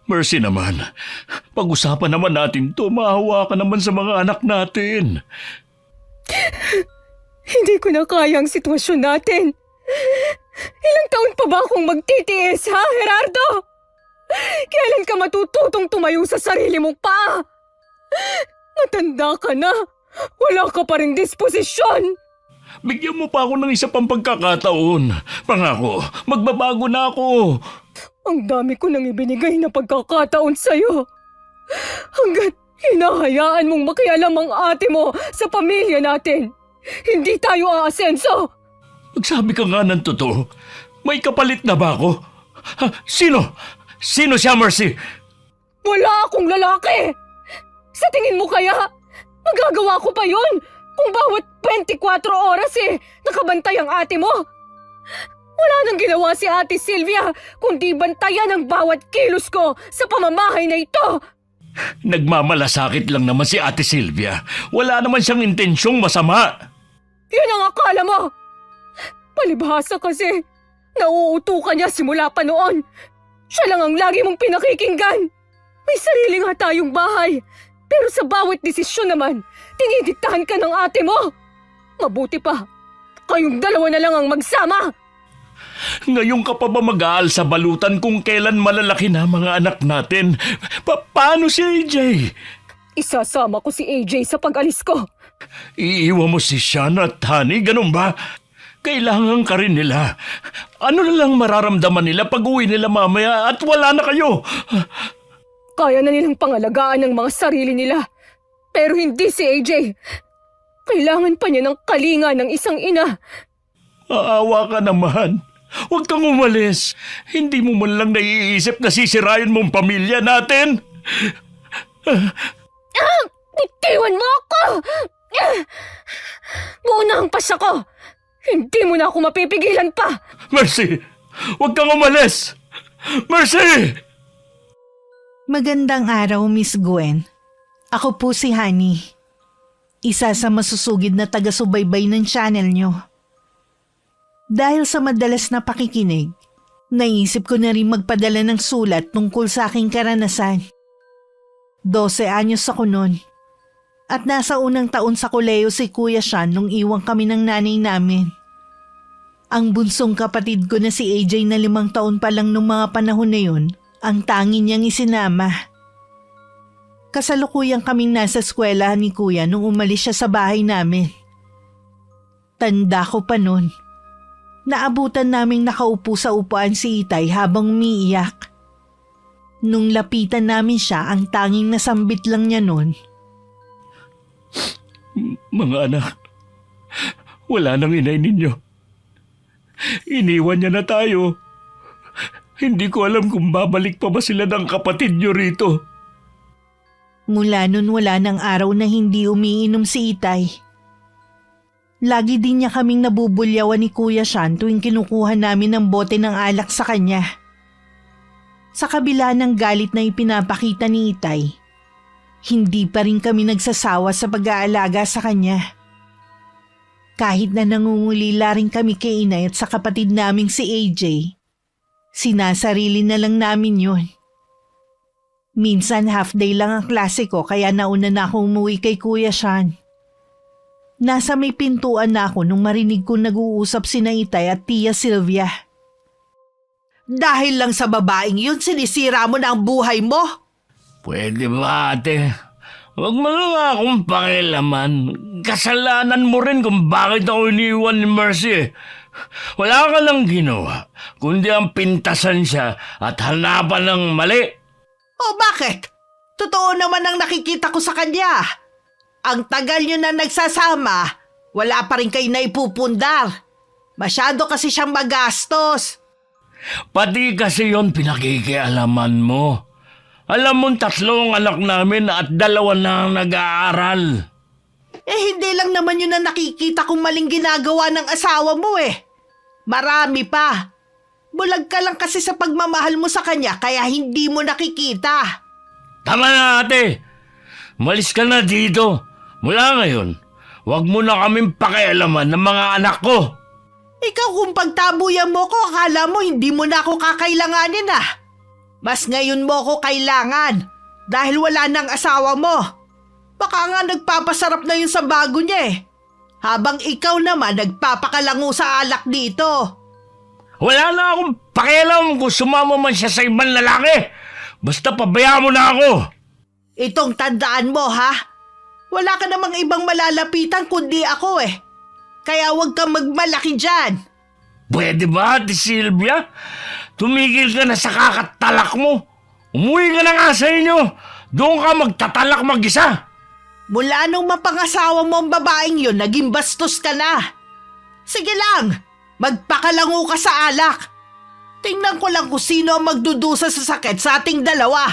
Mercy naman, pag-usapan naman natin to. Maawa ka naman sa mga anak natin. Hindi ko na kaya ang sitwasyon natin. Ilang taon pa ba akong magtitiis, ha, Gerardo? Kailan ka matututong tumayo sa sarili mong paa? Matanda ka na. Wala ka pa ring disposisyon. Bigyan mo pa ako ng isa pang pagkakataon. Pangako, magbabago na ako. Ang dami ko nang ibinigay na pagkakataon sa'yo. Hanggat hinahayaan mong makialam ang ate mo sa pamilya natin, hindi tayo aasenso. Magsabi ka nga ng totoo. May kapalit na ba ako? Ha, sino? Sino siya, Mercy? Wala akong lalaki! Sa tingin mo kaya, magagawa ko pa yon kung bawat 24 oras nakabantay ang ate mo? Wala nang ginawa si Ate Sylvia kundi bantayan ang bawat kilos ko sa pamamahay na ito. Nagmamalasakit lang naman si Ate Sylvia. Wala naman siyang intensyong masama. Yun ang akala mo. Palibhasa kasi, nauuto ka niya simula pa noon. Siya lang ang lagi mong pinakikinggan. May sarili nga tayong bahay. Pero sa bawat desisyon naman, tinidiktahan ka ng ate mo. Mabuti pa, kayong dalawa na lang ang magsama. Ngayon ka pa ba mag-aal sa balutan kung kailan malalaki na mga anak natin? Paano si AJ? Isasama ko si AJ sa pag-alis ko. Iiwan mo si Sean at Honey, ganun ba? Kailangan ka rin nila. Ano na lang mararamdaman nila pag uwi nila mamaya at wala na kayo? Kaya na nilang pangalagaan ng mga sarili nila. Pero hindi si AJ. Kailangan pa niya ng kalinga ng isang ina. Aawa ka naman. Huwag kang umalis. Hindi mo man lang naiisip na sisirain mong pamilya natin. Bitiwan mo ako! Muna ang pas ako. Hindi mo na ako mapipigilan pa. Mercy! Huwag kang umalis! Mercy! Magandang araw, Miss Gwen. Ako po si Honey. Isa sa masusugid na taga-subaybay ng channel nyo. Dahil sa madalas na pakikinig, naisip ko na rin magpadala ng sulat tungkol sa aking karanasan. 12 anyos ako noon. At nasa unang taon sa koleyo si Kuya Sean nung iwang kami ng nanay namin. Ang bunsong kapatid ko na si AJ na 5 taon pa lang nung mga panahon na yun, ang tangi niyang isinama. Kasalukuyang kaming nasa eskwelahan ni Kuya nung umalis siya sa bahay namin. Tanda ko pa nun. Naabutan naming nakaupo sa upuan si Itay habang umiiyak. Nung lapitan namin siya, ang tanging nasambit lang niya nun. Mga anak, wala nang inay ninyo. Iniwan niya na tayo. Hindi ko alam kung babalik pa ba sila ng kapatid niyo rito. Mula nun wala nang araw na hindi umiinom si Itay. Lagi din niya kaming nabubulyawan ni Kuya Sean tuwing kinukuha namin ng bote ng alak sa kanya. Sa kabila ng galit na ipinapakita ni Itay, hindi pa rin kami nagsasawa sa pag-aalaga sa kanya. Kahit na nangungulila rin kami kay inay at sa kapatid naming si AJ, sinasarili na lang namin yun. Minsan half day lang ang klase ko kaya nauna na ako umuwi kay Kuya Sean. Nasa may pintuan na ako nung marinig ko nag-uusap sina Itay at Tia Sylvia. Dahil lang sa babaeng yun, sinisira mo na ang buhay mo? Pwede ba, ate? Huwag mo nga akong pakialaman. Kasalanan mo rin kung bakit ako iniwan ni Mercy. Wala ka lang ginawa, kundi ang pintasan siya at hanapan ng mali. O bakit? Totoo naman ang nakikita ko sa kanya. Ang tagal nyo na nagsasama, wala pa rin kayo na ipupundar. Masyado kasi siyang magastos. Pati kasi yon pinakikialaman mo. Alam mong 3 anak namin at 2 na ang nag-aaral. Hindi lang naman yun ang nakikita kong maling ginagawa ng asawa mo Marami pa. Bulag ka lang kasi sa pagmamahal mo sa kanya kaya hindi mo nakikita. Tama na, ate. Malis ka na dito. Mula ngayon, huwag mo na kaming pakialaman ng mga anak ko. Ikaw kung pagtabuyan mo ko, akala mo hindi mo na ako kakailanganin Mas ngayon mo ko kailangan dahil wala nang asawa mo. Baka nga nagpapasarap na yun sa bago niya eh. Habang ikaw naman nagpapakalango sa alak dito. Wala na akong pakialam kung sumama man siya sa ibang lalaki. Basta pabayaan mo na ako. Itong tandaan mo ha. Wala ka namang ibang malalapitan kundi ako eh. Kaya huwag kang magmalaki dyan. Pwede ba, Ate Sylvia? Tumigil ka na sa kakatalak mo. Umuwi ka na nga sa inyo. Doon ka magtatalak mag-isa. Mula nung mapangasawa mo ang babaeng yun, naging bastos ka na. Sige lang, magpakalango ka sa alak. Tingnan ko lang kung sino ang magdudusa sa sakit sa ating dalawa.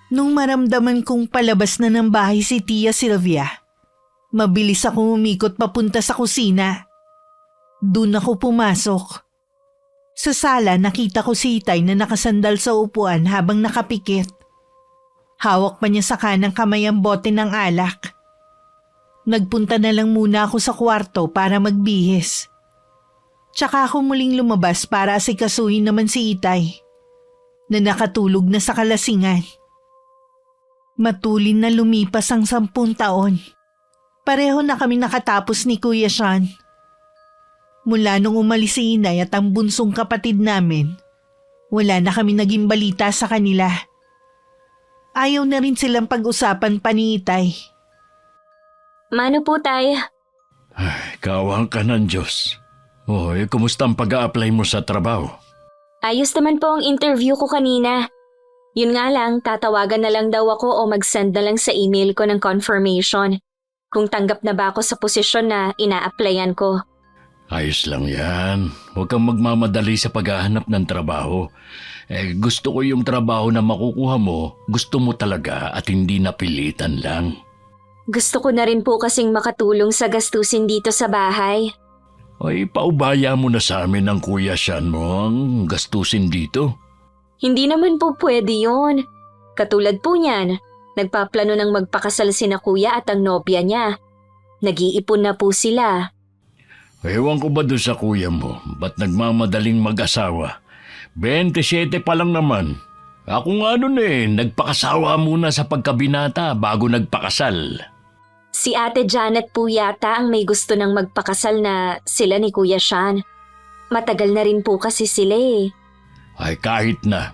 Nung maramdaman kong palabas na ng bahay si Tia Sylvia, mabilis akong umikot papunta sa kusina. Doon ako pumasok. Sa sala nakita ko si Itay na nakasandal sa upuan habang nakapikit. Hawak pa niya sa kanang kamay ang bote ng alak. Nagpunta na lang muna ako sa kwarto para magbihis. Tsaka ako muling lumabas para asikasuhin naman si Itay, na nakatulog na sa kalasingan. Matulin na lumipas ang 10 taon. Pareho na kami nakatapos ni Kuya Sean. Mula nung umalis si Inay at ang bunsong kapatid namin, wala na kami naging balita sa kanila. Ayaw na rin silang pag-usapan pa ni Itay. Mano po, Tay? Ay, kawang ka ng Diyos. Hoy, kumusta ang pag-a-apply mo sa trabaho? Ayos naman po ang interview ko kanina. Yun nga lang, tatawagan na lang daw ako o mag-send na lang sa email ko ng confirmation kung tanggap na ba ako sa posisyon na ina-applyan ko. Ayos lang yan. Huwag kang magmamadali sa paghahanap ng trabaho. Gusto ko yung trabaho na makukuha mo, gusto mo talaga at hindi napilitan lang. Gusto ko na rin po kasing makatulong sa gastusin dito sa bahay. Ay, paubaya mo na sa amin ng Kuya Sean mo ang gastusin dito. Hindi naman po pwede yun. Katulad po niyan, nagpaplano ng magpakasal sina kuya at ang nobya niya. Nag-iipon na po sila. Ewan ko ba doon sa kuya mo, ba't nagmamadaling mag-asawa? 27 pa lang naman. Ako nga nun nagpakasawa muna sa pagkabinata bago nagpakasal. Si Ate Janet po yata ang may gusto ng magpakasal na sila ni Kuya Sean. Matagal na rin po kasi sila eh. Ay kahit na.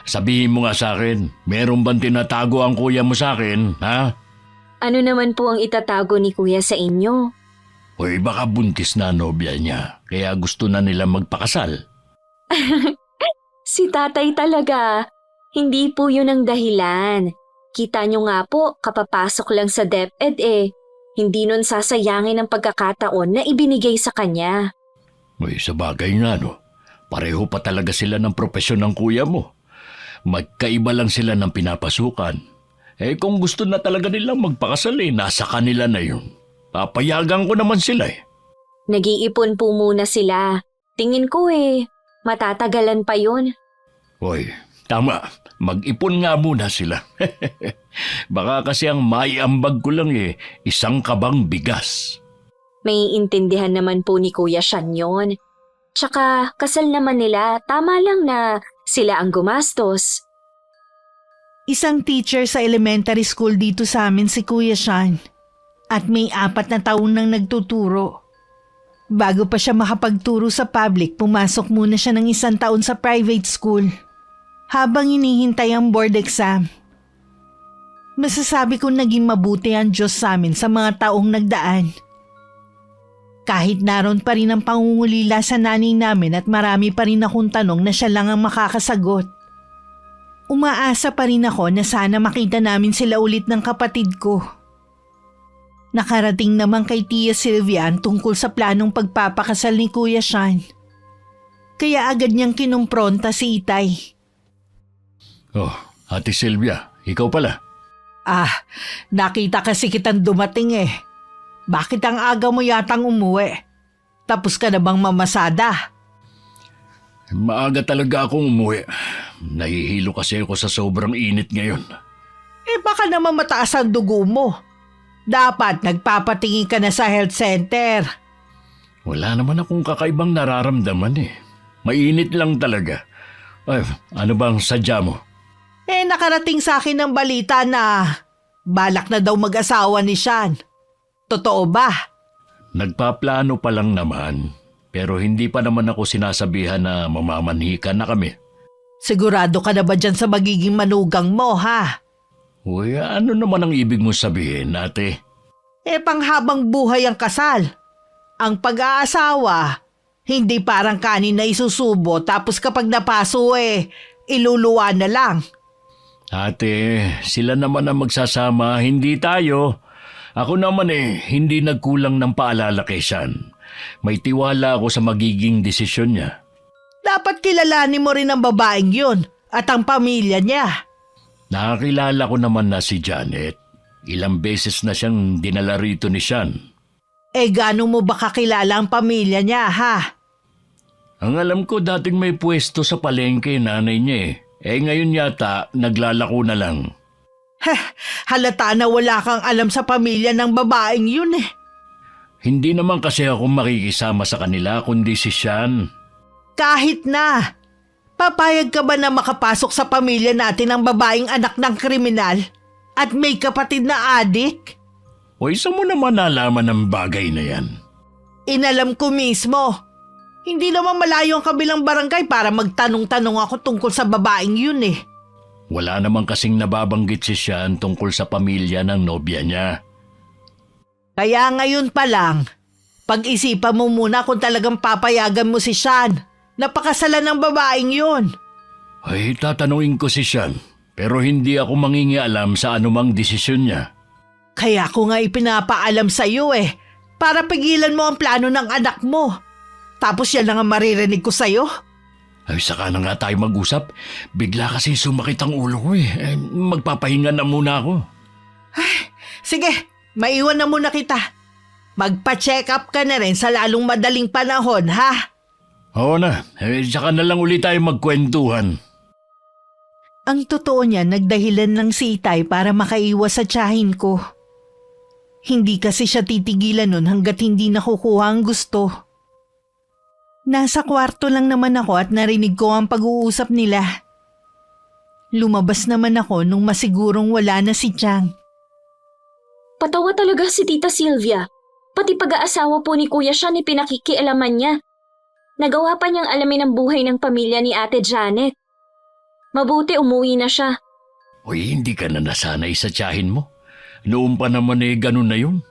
Sabihin mo nga sa akin, meron bang tinatago ang kuya mo sa akin, ha? Ano naman po ang itatago ni Kuya sa inyo? Hoy, baka buntis na nobya niya, kaya gusto na nila magpakasal. Si tatay talaga. Hindi po yun ang dahilan. Kita nyo nga po, kapapasok lang sa DepEd hindi nun sasayangin ang pagkakataon na ibinigay sa kanya. Uy, sa bagay nga no, pareho pa talaga sila ng propesyon ng kuya mo. Magkaiba lang sila ng pinapasukan. Kung gusto na talaga nilang magpakasal nasa kanila na yun. Papayagan ko naman sila Nag-iipon po muna sila. Tingin ko matatagalan pa yun. Hoy, tama. Mag-ipon nga muna sila. Baka kasi ang maiambag ko lang isang kabang bigas. May intindihan naman po ni Kuya Sean yun. Tsaka kasal naman nila, tama lang na sila ang gumastos. Isang teacher sa elementary school dito sa amin si Kuya Sean. At may 4 na taon nang nagtuturo. Bago pa siya makapagturo sa public, pumasok muna siya ng 1 taon sa private school. Habang hinihintay ang board exam. Masasabi kong naging mabuti ang Diyos sa amin sa mga taong nagdaan. Kahit naroon pa rin ang pangungulila sa nanay namin at marami pa rin akong tanong na siya lang ang makakasagot. Umaasa pa rin ako na sana makita namin sila ulit ng kapatid ko. Nakarating naman kay Tia Sylvia ang tungkol sa planong pagpapakasal ni Kuya Sean. Kaya agad niyang kinumpronta si Itay. Oh, Ate Sylvia, ikaw pala. Nakita kasi kitang dumating Bakit ang aga mo yatang umuwi? Tapos ka na bang mamasada? Maaga talaga akong umuwi. Nahihilo kasi ako sa sobrang init ngayon. Baka naman mataas ang dugo mo. Dapat nagpapatingin ka na sa health center. Wala naman akong kakaibang nararamdaman Mainit lang talaga. Ay, ano bang sadya mo? Nakarating sa akin ng balita na balak na daw mag-asawa ni Sean. Totoo ba? Nagpaplano pa lang naman, pero hindi pa naman ako sinasabihan na mamamanhikan na kami. Sigurado ka na ba dyan sa magiging manugang mo, ha? Uy, ano naman ang ibig mo sabihin, ate? Panghabang buhay ang kasal. Ang pag-aasawa, hindi parang kanin na isusubo tapos kapag napaso iluluwa na lang. Ate, sila naman ang magsasama, hindi tayo. Ako naman hindi nagkulang ng paalala kay Sean. May tiwala ako sa magiging desisyon niya. Dapat kilalanin mo rin ang babaeng yun at ang pamilya niya. Nakakilala ko naman na si Janet. Ilang beses na siyang dinala rito ni Sean. Gaano mo ba kakilala ang pamilya niya, ha? Ang alam ko dating may pwesto sa palengke nanay niya ngayon yata naglalako na lang. Halata na wala kang alam sa pamilya ng babaeng yun Hindi naman kasi ako makikisama sa kanila kundi si Sean. Kahit na. Papayag ka ba na makapasok sa pamilya natin ang babaeng anak ng kriminal at may kapatid na adik? O isa mo naman nalaman ng bagay na yan. Inalam ko mismo. Hindi naman malayo ang kabilang barangay para magtanong-tanong ako tungkol sa babaeng yun Wala naman kasing nababanggit si Sean tungkol sa pamilya ng nobya niya. Kaya ngayon pa lang, pag-isipan mo muna kung talagang papayagan mo si Sean. Napakasalan ng babaeng yun. Ay, tatanungin ko si Sean, pero hindi ako mangingialam sa anumang desisyon niya. Kaya ko nga ipinapaalam sa iyo para pigilan mo ang plano ng anak mo. Tapos yan lang ang maririnig ko sa iyo. Ay, saka na nga tayo mag-usap. Bigla kasi sumakit ang ulo ko magpapahinga na muna ako. Sige, maiwan na muna kita. Magpa-check up ka na rin sa lalong madaling panahon, ha? Oo na, saka na lang ulit tayo magkwentuhan. Ang totoo niya, nagdahilan lang si Itay para makaiwas sa tiyahin ko. Hindi kasi siya titigilan nun hanggat hindi nakukuha ang gusto. Nasa kwarto lang naman ako at narinig ko ang pag-uusap nila. Lumabas naman ako nung masigurong wala na si Chang. Patawa talaga si Tita Sylvia. Pati pag-aasawa po ni Kuya Sean pinakikialaman niya. Nagawa pa niyang alamin ang buhay ng pamilya ni Ate Janet. Mabuti umuwi na siya. Uy, hindi ka na nasanay sa tiyahin mo. Noon pa naman ganun na yun.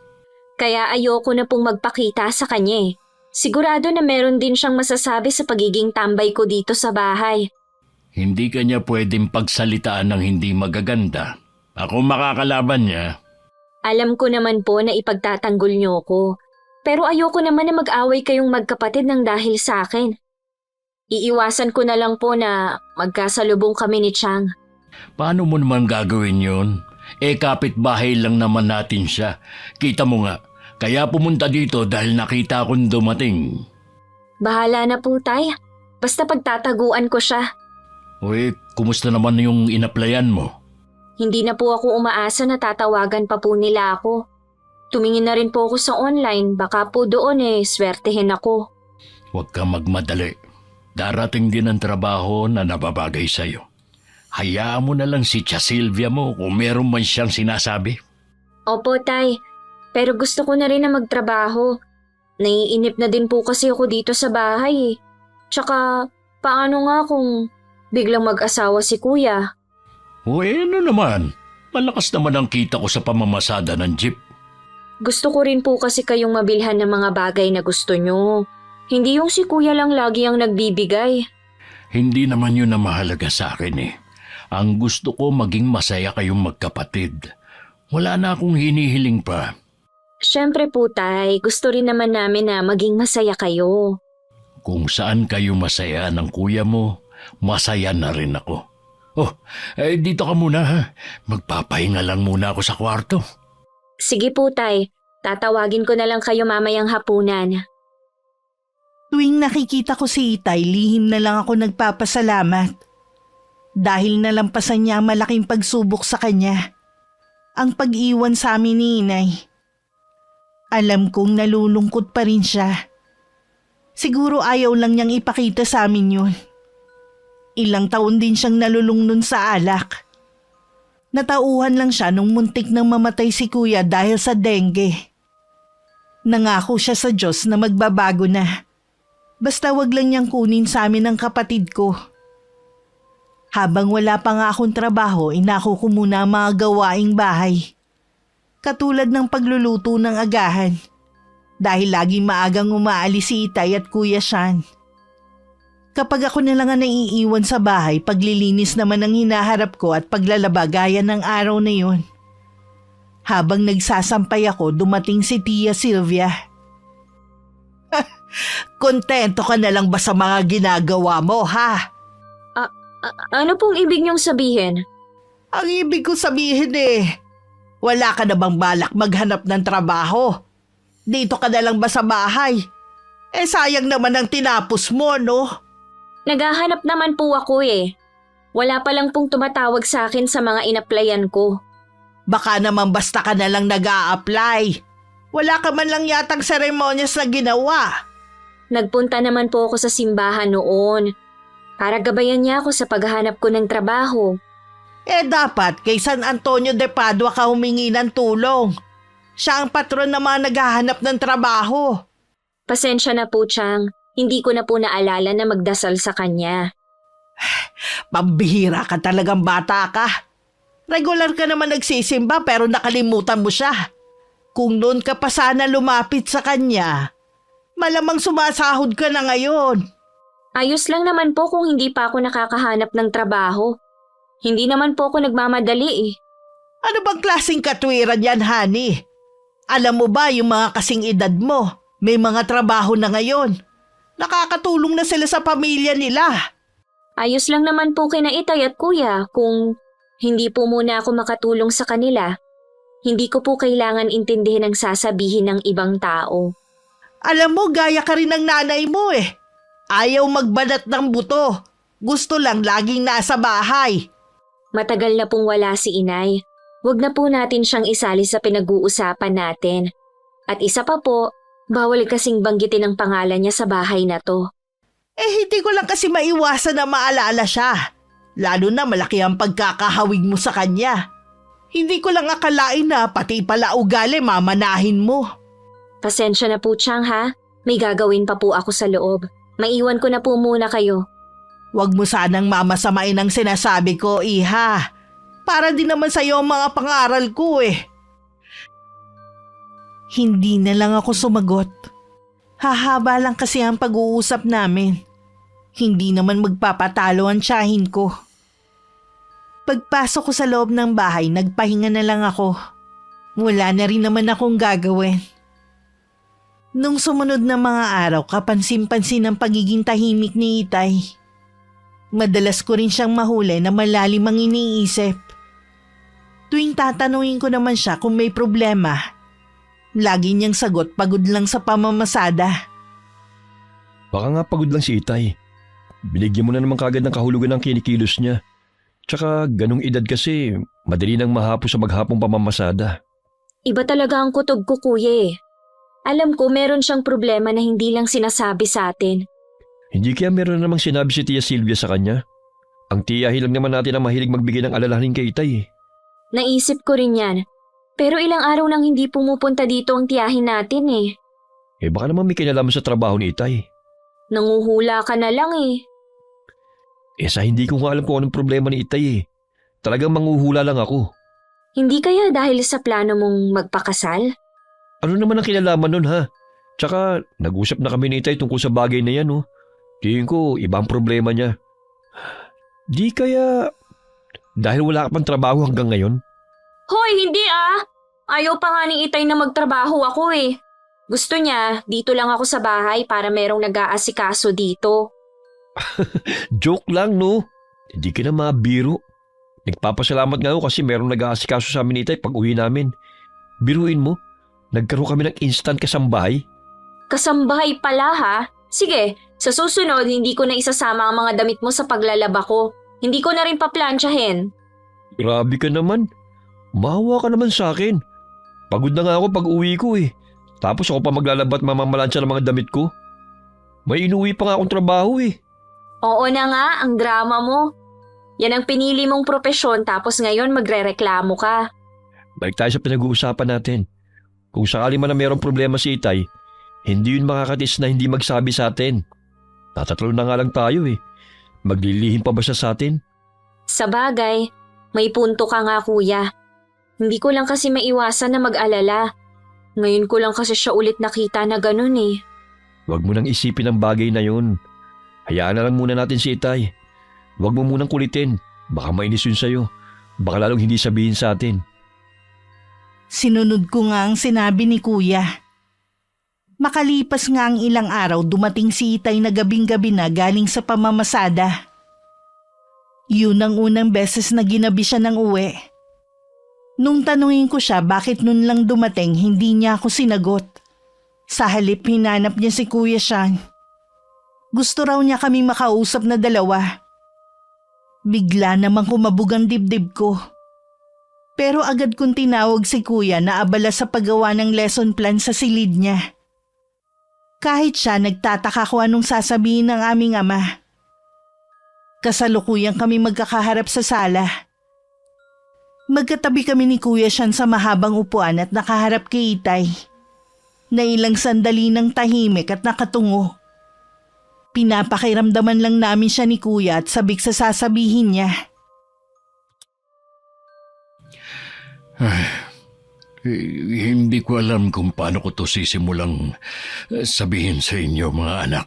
Kaya ayoko na pong magpakita sa kanya Sigurado na meron din siyang masasabi sa pagiging tambay ko dito sa bahay. Hindi ka niya pwedeng pagsalitaan ng hindi magaganda. Ako makakalaban niya. Alam ko naman po na ipagtatanggol niyo ko. Pero ayoko naman na mag-away kayong magkapatid ng dahil sa akin. Iiwasan ko na lang po na magkasalubong kami ni Chang. Paano mo naman gagawin yun? Kapitbahay lang naman natin siya. Kita mo nga, kaya pumunta dito dahil nakita akong dumating. Bahala na po, Tay. Basta pagtataguan ko siya. Uy, kumusta naman yung inaplayan mo? Hindi na po ako umaasa na tatawagan pa po nila ako. Tumingin na rin po ako sa online, baka po doon swertehin ako. Huwag kang magmadali. Darating din ang trabaho na nababagay sa'yo. Hayaan mo na lang si Tia Sylvia mo kung meron man siyang sinasabi. Opo, Tay. Pero gusto ko na rin na magtrabaho. Naiinip na din po kasi ako dito sa bahay Tsaka, paano nga kung biglang mag-asawa si Kuya? Ano naman? Malakas naman ang kita ko sa pamamasada ng jeep. Gusto ko rin po kasi kayong mabilhan ng mga bagay na gusto nyo. Hindi yung si Kuya lang lagi ang nagbibigay. Hindi naman yun ang mahalaga sa akin Ang gusto ko maging masaya kayong magkapatid. Wala na akong hinihiling pa. Siyempre po, Tay. Gusto rin naman namin na maging masaya kayo. Kung saan kayo masaya ng kuya mo, masaya na rin ako. Dito ka muna ha. Magpapahinga lang muna ako sa kwarto. Sige po, Tay. Tatawagin ko na lang kayo mamayang hapunan. Tuwing nakikita ko si Itay, lihim na lang ako nagpapasalamat. Dahil nalampasan niya ang malaking pagsubok sa kanya. Ang pag-iwan sa amin ni Inay. Alam kong nalulungkot pa rin siya. Siguro ayaw lang niyang ipakita sa amin yun. Ilang taon din siyang nalulung nun sa alak. Natauhan lang siya nung muntik nang mamatay si kuya dahil sa dengue. Nangako siya sa Diyos na magbabago na. Basta wag lang niyang kunin sa amin ang kapatid ko. Habang wala pa nga akong trabaho, inako ko muna ang mga gawaing bahay. Katulad ng pagluluto ng agahan. Dahil laging maagang umaalis si Itay at Kuya Sean. Kapag ako na lang ang naiiwan sa bahay, paglilinis naman ang hinaharap ko at paglalaba gaya ng araw na yun. Habang nagsasampay ako, dumating si Tia Sylvia. Kontento ka na lang ba sa mga ginagawa mo, ha? Ano pong ibig niyong sabihin? Ang ibig ko sabihin wala ka na bang balak maghanap ng trabaho? Dito ka na lang ba sa bahay? Sayang naman ang tinapos mo, no? Naghahanap naman po ako eh. Wala pa lang pong tumatawag sa akin sa mga inaplayan ko. Baka naman basta ka na lang nag-a-apply. Wala ka man lang yatang seremonyas na ginawa. Nagpunta naman po ako sa simbahan noon. Para gabayan niya ako sa paghahanap ko ng trabaho. Dapat kay San Antonio de Padua ka humingi ng tulong. Siya ang patron na mga naghahanap ng trabaho. Pasensya na po, Chang. Hindi ko na po naalala na magdasal sa kanya. Pambihira ka talagang bata ka. Regular ka naman nagsisimba pero nakalimutan mo siya. Kung noon ka pa sana lumapit sa kanya, malamang sumasahod ka na ngayon. Ayos lang naman po kung hindi pa ako nakakahanap ng trabaho. Hindi naman po ako nagmamadali eh. Ano bang klaseng katwiran yan, honey? Alam mo ba yung mga kasing edad mo, may mga trabaho na ngayon. Nakakatulong na sila sa pamilya nila. Ayos lang naman po kina Itay at Kuya kung hindi po muna ako makatulong sa kanila. Hindi ko po kailangan intindihin ang sasabihin ng ibang tao. Alam mo, gaya ka rin ng nanay mo Ayaw magbanat ng buto. Gusto lang laging nasa bahay. Matagal na pong wala si Inay. Huwag na po natin siyang isali sa pinag-uusapan natin. At isa pa po, bawal kasing banggitin ang pangalan niya sa bahay na to. Hindi ko lang kasi maiwasan na maalala siya. Lalo na malaki ang pagkakahawig mo sa kanya. Hindi ko lang akalain na pati pala ugali mamanahin mo. Pasensya na po, Chang, ha? May gagawin pa po ako sa loob. Maiwan ko na po muna kayo. Huwag mo sanang mamasamain ang sinasabi ko, iha. Para din naman sa'yo ang mga pangaral ko Hindi na lang ako sumagot. Hahaba lang kasi ang pag-uusap namin. Hindi naman magpapatalo ang tiyahin ko. Pagpasok ko sa loob ng bahay, nagpahinga na lang ako. Wala na rin naman akong gagawin. Nung sumunod na mga araw, kapansin-pansin ang pagiging tahimik ni Itay. Madalas ko rin siyang mahuli na malalim ang iniisip. Tuwing tatanungin ko naman siya kung may problema, lagi niyang sagot pagod lang sa pamamasada. Baka nga pagod lang si Itay. Binigyan mo na naman kagad ng kahulugan ng kinikilos niya. Tsaka ganong edad kasi, madali nang mahapos sa maghapong pamamasada. Iba talaga ang kutob ko, Kuya eh. Alam ko meron siyang problema na hindi lang sinasabi sa atin. Hindi kaya meron na namang sinabi si Tia Sylvia sa kanya? Ang tiyahin lang naman natin ang mahilig magbigay ng alalahanin kay Itay Naisip ko rin yan. Pero ilang araw nang hindi pumupunta dito ang tiyahin natin eh. Baka naman may kinalaman sa trabaho ni Itay. Nanguhula ka na lang eh. Sa hindi ko nga alam kung anong problema ni Itay Talagang manguhula lang ako. Hindi kaya dahil sa plano mong magpakasal? Ano naman ang kinalaman nun ha? Tsaka nag-usap na kami ni Itay tungkol sa bagay na yan Tingin ko ibang problema niya. Di kaya dahil wala ka pang trabaho hanggang ngayon? Hoy, hindi ah! Ayaw pa nga ni Itay na magtrabaho ako eh. Gusto niya, dito lang ako sa bahay para merong nag-aasikaso dito. Joke lang no? Hindi ka na mabiro. Nagpapasalamat nga ako kasi merong nag-aasikaso sa amin ni Itay pag uwi namin. Biruin mo, nagkaroon kami ng instant kasambahay. Kasambahay pala ha? Sige, sa susunod hindi ko na isasama ang mga damit mo sa paglalaba ko. Hindi ko na rin paplansyahin. Grabe ka naman. Maawa ka naman sa akin. Pagod na nga ako pag uwi ko Tapos ako pa maglalaba at mamamalansya ng mga damit ko. May inuwi pa nga akong trabaho Oo na nga, ang drama mo. Yan ang pinili mong propesyon tapos ngayon magrereklamo ka. Balik tayo sa pinag-uusapan natin. Kung sakali man na mayroong problema si Itay, hindi yun makakatis na hindi magsabi sa atin. Tatatlo na nga lang tayo eh. Maglilihim pa ba siya sa atin? Sa bagay, may punto ka nga kuya. Hindi ko lang kasi maiwasan na mag-alala. Ngayon ko lang kasi siya ulit nakita na ganun eh. Huwag mo nang isipin ang bagay na yun. Hayaan na lang muna natin si Itay. Huwag mo munang kulitin. Baka mainis yun sa'yo. Baka lalong hindi sabihin sa atin. Sinunod ko nga ang sinabi ni Kuya. Makalipas nga ang ilang araw, dumating si Itay na gabing-gabi na galing sa pamamasada. Yun ang unang beses na ginabi siya ng uwi. Nung tanungin ko siya bakit nun lang dumating, hindi niya ako sinagot. Sa halip hinanap niya si Kuya Sean. Gusto raw niya kaming makausap na dalawa. Bigla namang kumabog ang dibdib ko. Pero agad kong tinawag si Kuya na abala sa paggawa ng lesson plan sa silid niya. Kahit siya nagtataka kung anong sasabihin ng aming ama. Kasalukuyang kami magkakaharap sa sala. Magkatabi kami ni Kuya Sean sa mahabang upuan at nakaharap kay Itay. Na ilang sandali ng tahimik at nakatungo. Pinapakiramdaman lang namin siya ni Kuya at sabik sa sasabihin niya. Hindi ko alam kung paano ko to sisimulang sabihin sa inyo mga anak.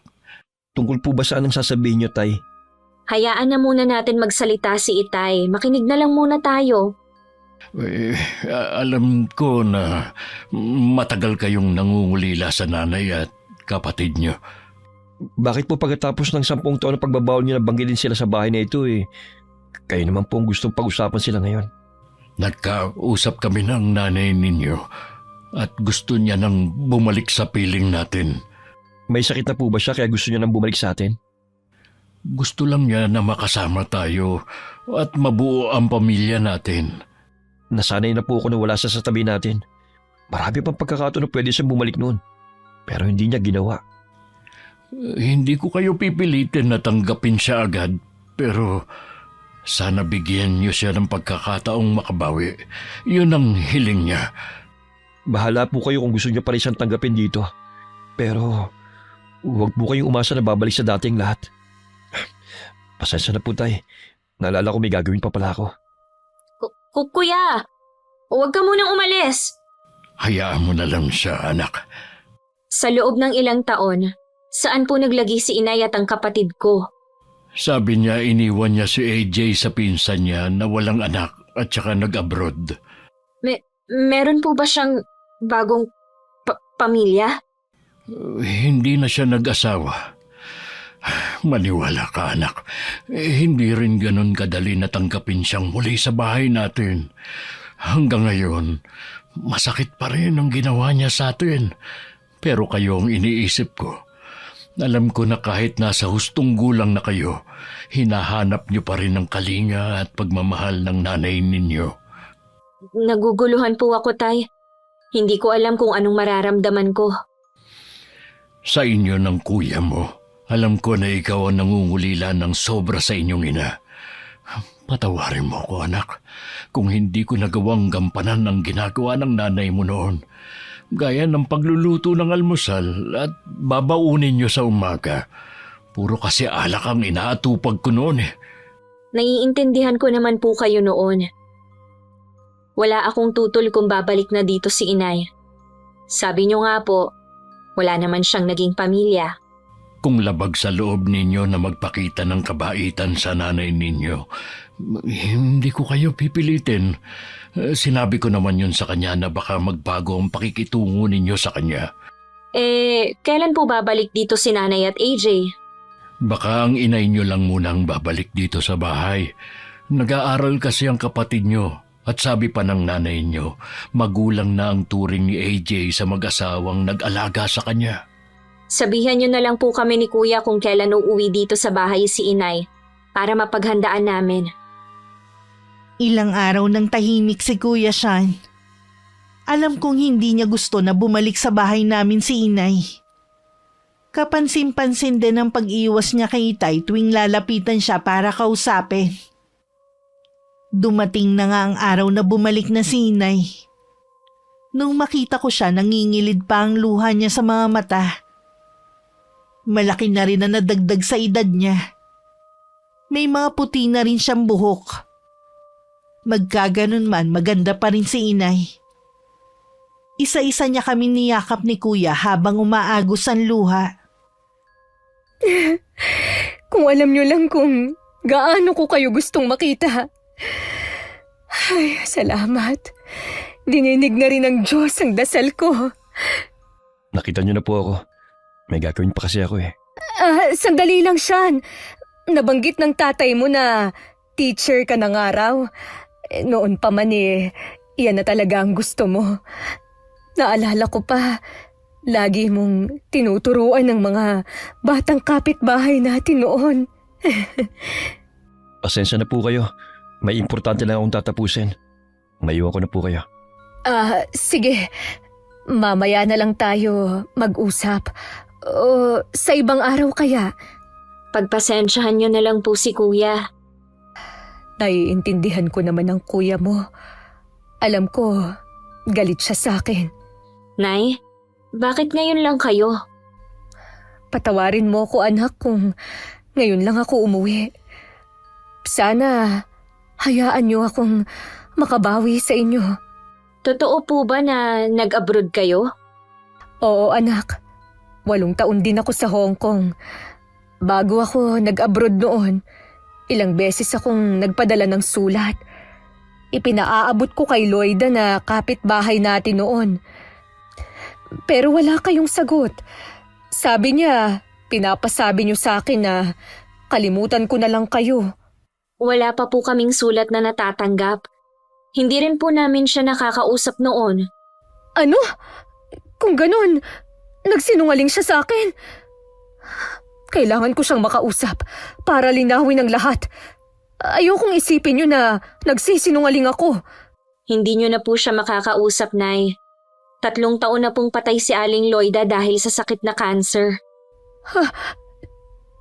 Tungkol po ba saan ang sasabihin niyo, Tay? Hayaan na muna natin magsalita si Itay. Makinig na lang muna tayo. Alam ko na matagal kayong nangungulila sa nanay at kapatid niyo. Bakit po pagkatapos ng 10 taon na pagbabawal niyo nabanggitin sila sa bahay na ito eh? Kayo naman po ang gustong pag-usapan sila ngayon. Nagkausap kami ng nanay ninyo at gusto niya nang bumalik sa piling natin. May sakit na po ba siya kaya gusto niya nang bumalik sa atin? Gusto lang niya na makasama tayo at mabuo ang pamilya natin. Nasanay na po ako na wala siya sa tabi natin. Marami pang pagkakataon na pwede siyang bumalik noon. Pero hindi niya ginawa. Hindi ko kayo pipilitin na tanggapin siya agad, pero sana bigyan niyo siya ng pagkakataong makabawi. Yun ang hiling niya. Bahala po kayo kung gusto niya pa rin siyang tanggapin dito. Pero huwag po kayong umasa na babalik sa dating lahat. Pasensya na po, Tay. Naalala ko may gagawin pa pala ako. Kuya, huwag ka munang umalis. Hayaan mo na lang siya, anak. Sa loob ng ilang taon, saan po naglagi si inay at ang kapatid ko? Sabi niya iniwan niya si AJ sa pinsan niya na walang anak at saka nag-abroad. Meron po ba siyang bagong pamilya? Hindi na siya nag-asawa. Maniwala ka, anak. Hindi rin ganun kadali na tanggapin siyang muli sa bahay natin. Hanggang ngayon, masakit pa rin ang ginawa niya sa atin. Pero kayo ang iniisip ko. Alam ko na kahit nasa hustong gulang na kayo, hinahanap niyo pa rin ang kalinga at pagmamahal ng nanay ninyo. Naguguluhan po ako, Tay. Hindi ko alam kung anong mararamdaman ko. Sa inyo ng kuya mo, alam ko na ikaw ang nangungulila ng sobra sa inyong ina. Patawarin mo ako, anak, kung hindi ko nagawang gampanan ang ginagawa ng nanay mo noon. Gaya ng pagluluto ng almusal at babaunin niyo sa umaga. Puro kasi alak ang inaatupag ko noon eh. Naiintindihan ko naman po kayo noon. Wala akong tutol kung babalik na dito si inay. Sabi niyo nga po, wala naman siyang naging pamilya. Kung labag sa loob ninyo na magpakita ng kabaitan sa nanay ninyo, hindi ko kayo pipilitin. Sinabi ko naman yun sa kanya na baka magbago ang pakikitungo ninyo sa kanya. Kailan po babalik dito si nanay at AJ? Baka ang inay nyo lang muna ang babalik dito sa bahay. Nag-aaral kasi ang kapatid nyo. At sabi pa ng nanay nyo, magulang na ang turing ni AJ sa mag-asawang nag-alaga sa kanya. Sabihan niyo na lang po kami ni Kuya kung kailan uuwi dito sa bahay si inay para mapaghandaan namin. Ilang araw nang tahimik si Kuya Sean. Alam kong hindi niya gusto na bumalik sa bahay namin si inay. Kapansin-pansin din ang pag-iwas niya kay Itay tuwing lalapitan siya para kausapin. Dumating na nga ang araw na bumalik na si Inay. Nung makita ko siya, nangingilid pa ang luha niya sa mga mata. Malaki na rin na nadagdag sa edad niya. May mga puti na rin siyang buhok. Magkaganon man, maganda pa rin si Inay. Isa-isa niya kami niyakap ni Kuya habang umaagos ang luha. Kung alam niyo lang kung gaano ko kayo gustong makita. Ay, salamat. Dininig na rin ng Diyos ang dasal ko. Nakita niyo na po ako. May gagawin pa kasi ako eh. Sandali lang, Sean. Nabanggit ng tatay mo na teacher ka ng araw. Noon pa man iyan na talaga ang gusto mo. Naalala ko pa, lagi mong tinuturuan ng mga batang kapitbahay natin noon. Pasensya na po kayo. May importante lang akong tatapusin. Maiwan ko na po kayo. Sige. Mamaya na lang tayo mag-usap. O sa ibang araw kaya? Pagpasensyahan niyo na lang po si Kuya. Naiintindihan ko naman ang kuya mo. Alam ko, galit siya sa akin. Nay, bakit ngayon lang kayo? Patawarin mo ko, anak, kung ngayon lang ako umuwi. Sana hayaan niyo akong makabawi sa inyo. Totoo po ba na nag-abroad kayo? Oo, anak. 8 taon din ako sa Hong Kong. Bago ako nag-abroad noon, ilang beses akong nagpadala ng sulat. Ipinaaabot ko kay Loida na kapitbahay natin noon. Pero wala kayong sagot. Sabi niya, pinapasabi niyo sa akin na kalimutan ko na lang kayo. Wala pa po kaming sulat na natatanggap. Hindi rin po namin siya nakakausap noon. Ano? Kung ganun, nagsinungaling siya sa akin. Kailangan ko siyang makausap para linawin ang lahat. Ayokong isipin niyo na nagsisinungaling ako. Hindi niyo na po siya makakausap, Nay. 3 taon na pong patay si Aling Loida dahil sa sakit na cancer.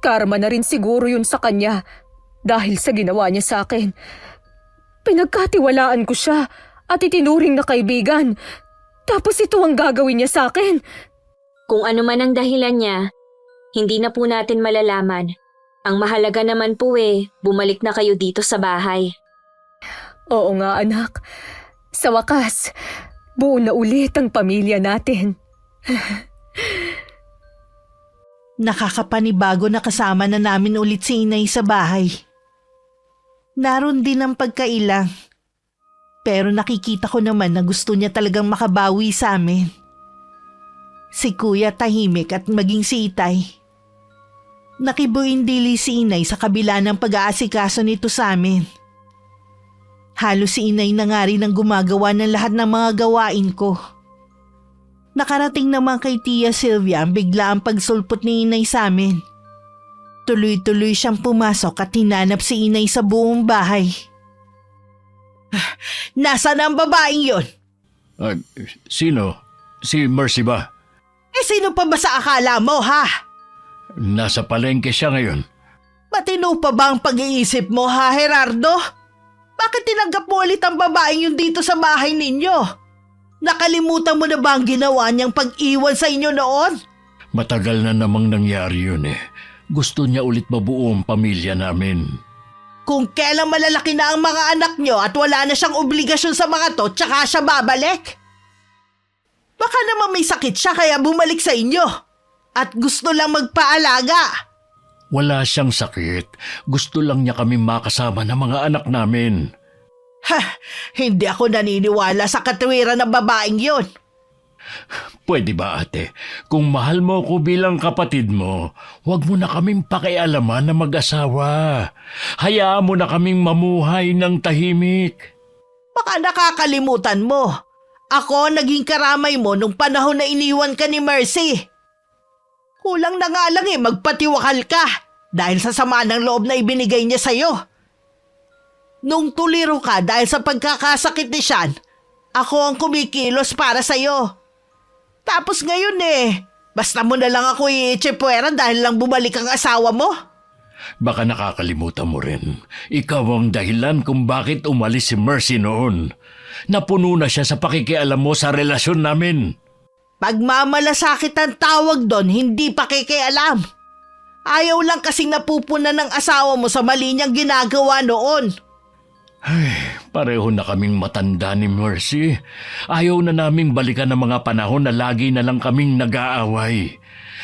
Karma na rin siguro yun sa kanya dahil sa ginawa niya sa akin. Pinagkatiwalaan ko siya at itinuring na kaibigan. Tapos ito ang gagawin niya sa akin. Kung ano man ang dahilan niya, hindi na po natin malalaman. Ang mahalaga naman po bumalik na kayo dito sa bahay. Oo nga, anak. Sa wakas, buo na ulit ang pamilya natin. Nakakapanibago na kasama na namin ulit si Inay sa bahay. Naroon din ang pagkailang. Pero nakikita ko naman na gusto niya talagang makabawi sa amin. Si Kuya tahimik at maging si Itay. Nakibuin dili si Inay sa kabila ng pag-aasikaso nito sa amin. Halos si Inay na nga rin ang gumagawa ng lahat ng mga gawain ko. Nakarating naman kay Tia Sylvia ang bigla ang pagsulpot ni Inay sa amin. Tuloy-tuloy siyang pumasok at hinanap si Inay sa buong bahay. Nasaan ang babaeng yon? Sino? Si Mercy ba? Sino pa ba sa akala mo, ha? Nasa palengke siya ngayon. Matino pa ba ang pag-iisip mo, ha, Gerardo? Bakit tinanggap mo ulit ang babaeng yun dito sa bahay ninyo? Nakalimutan mo na ba ang ginawa niyang pag-iwan sa inyo noon? Matagal na namang nangyari yun eh. Gusto niya ulit mabuo ang pamilya namin. Kung kailang malalaki na ang mga anak niyo at wala na siyang obligasyon sa mga to, tsaka siya babalik. Baka naman may sakit siya kaya bumalik sa inyo. At gusto lang magpaalaga. Wala siyang sakit. Gusto lang niya kami makasama ng mga anak namin. Hindi ako naniniwala sa katwiran ng babaeng yon. Pwede ba ate, kung mahal mo ko bilang kapatid mo, huwag mo na kaming pakialaman na mag-asawa. Hayaan mo na kaming mamuhay ng tahimik. Baka nakakalimutan mo. Ako naging karamay mo nung panahon na iniwan ka ni Mercy. Kulang na nga lang magpatiwakal ka dahil sa sama ng loob na ibinigay niya sa'yo. Nung tuliro ka dahil sa pagkakasakit ni Sean, ako ang kumikilos para sa'yo. Tapos ngayon Basta mo na lang ako i-tsepwera dahil lang bumalik ang asawa mo. Baka nakakalimutan mo rin. Ikaw ang dahilan kung bakit umalis si Mercy noon. Napuno na siya sa pakikialam mo sa relasyon namin. Pagmamalasakit ang tawag doon, hindi pakikialam. Ayaw lang kasing napupuna ng asawa mo sa mali niyang ginagawa noon. Pareho na kaming matanda ni Mercy. Ayaw na naming balikan ng mga panahon na lagi na lang kaming nag-aaway.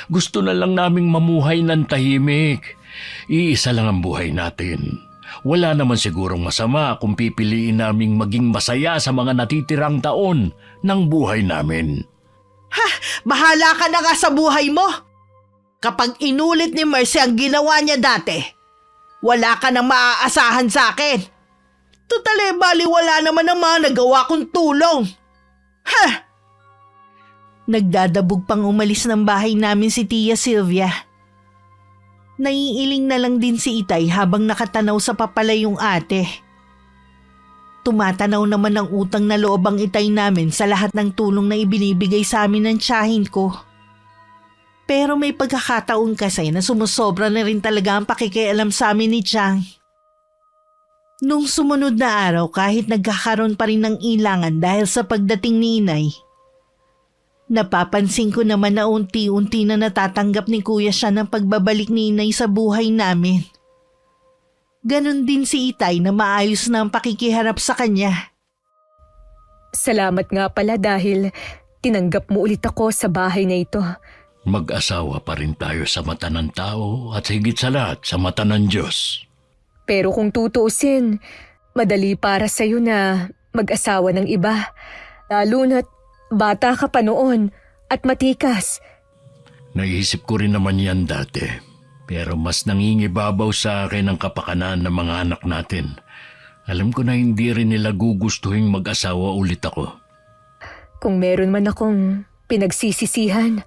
Gusto na lang naming mamuhay ng tahimik. Iisa lang ang buhay natin. Wala naman sigurong masama kung pipiliin naming maging masaya sa mga natitirang taon ng buhay namin. Bahala ka na nga sa buhay mo. Kapag inulit ni Mercy ang ginawa niya dati, wala ka nang maaasahan sa akin. Tutale, baliwala naman ang mga nagawa kong tulong. Nagdadabog pang umalis ng bahay namin si Tia Sylvia. Naiiling na lang din si Itay habang nakatanaw sa papalayong ate. Tumatanaw naman ang utang na loob ang Itay namin sa lahat ng tulong na ibinibigay sa amin ng tiyahin ko. Pero may pagkakataon kasi na sumusobra na rin talaga ang pakikialam sa amin ni Chang. Nung sumunod na araw kahit nagkakaroon pa rin ng ilangan dahil sa pagdating ni Inay, napapansin ko naman na unti-unti na natatanggap ni Kuya siya ng pagbabalik ni Inay sa buhay namin. Ganon din si Itay na maayos na ang pakikiharap sa kanya. Salamat nga pala dahil tinanggap mo ulit ako sa bahay na ito. Mag-asawa pa rin tayo sa mata ng tao at higit sa lahat sa mata ng Diyos. Pero kung tutuusin, madali para sa'yo na mag-asawa ng iba. Lalo na't bata ka pa noon at matikas. Naisip ko rin naman yan dati. Pero mas nangingibabaw sa akin ang kapakanan ng mga anak natin. Alam ko na hindi rin nila gugustuhin mag-asawa ulit ako. Kung meron man akong pinagsisisihan,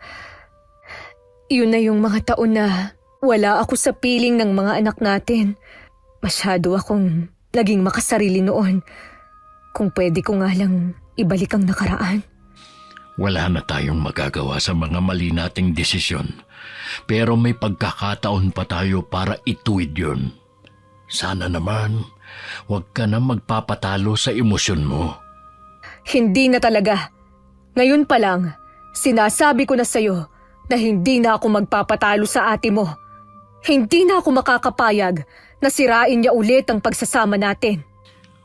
yun na yung mga taon na wala ako sa piling ng mga anak natin. Masyado akong naging makasarili noon. Kung pwede ko nga lang ibalik ang nakaraan. Wala na tayong magagawa sa mga mali nating desisyon. Pero may pagkakataon pa tayo para ituwid yun. Sana naman, huwag ka na magpapatalo sa emosyon mo. Hindi na talaga. Ngayon pa lang, sinasabi ko na sa'yo na hindi na ako magpapatalo sa ate mo. Hindi na ako makakapayag na sirain niya ulit ang pagsasama natin.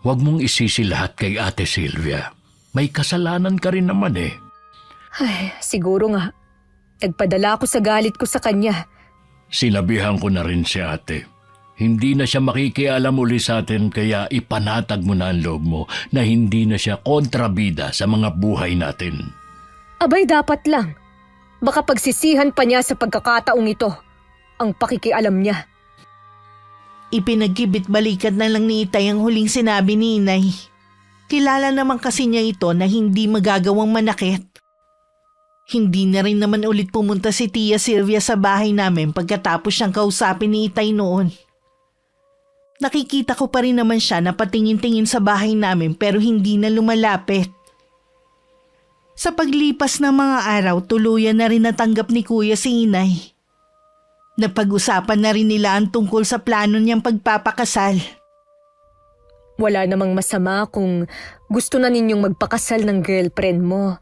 Huwag mong isisi lahat kay Ate Sylvia. May kasalanan ka rin naman eh. Ay, siguro nga. Nagpadala ako sa galit ko sa kanya. Sinabihan ko na rin si ate. Hindi na siya makikialam uli sa atin kaya ipanatag mo na ang loob mo na hindi na siya kontrabida sa mga buhay natin. Abay, dapat lang. Baka pagsisihan pa niya sa pagkakataong ito ang pakikialam niya. Ipinagkibit-balikat na lang ni Itay ang huling sinabi ni Inay. Kilala naman kasi niya ito na hindi magagawang manakit. Hindi na rin naman ulit pumunta si Tia Sylvia sa bahay namin pagkatapos siyang kausapin ni Itay noon. Nakikita ko pa rin naman siya na patingin-tingin sa bahay namin pero hindi na lumalapit. Sa paglipas ng mga araw, tuluyan na rin natanggap ni Kuya si Inay. Napag-usapan na rin nila ang tungkol sa plano niyang pagpapakasal. Wala namang masama kung gusto na ninyong magpakasal ng girlfriend mo.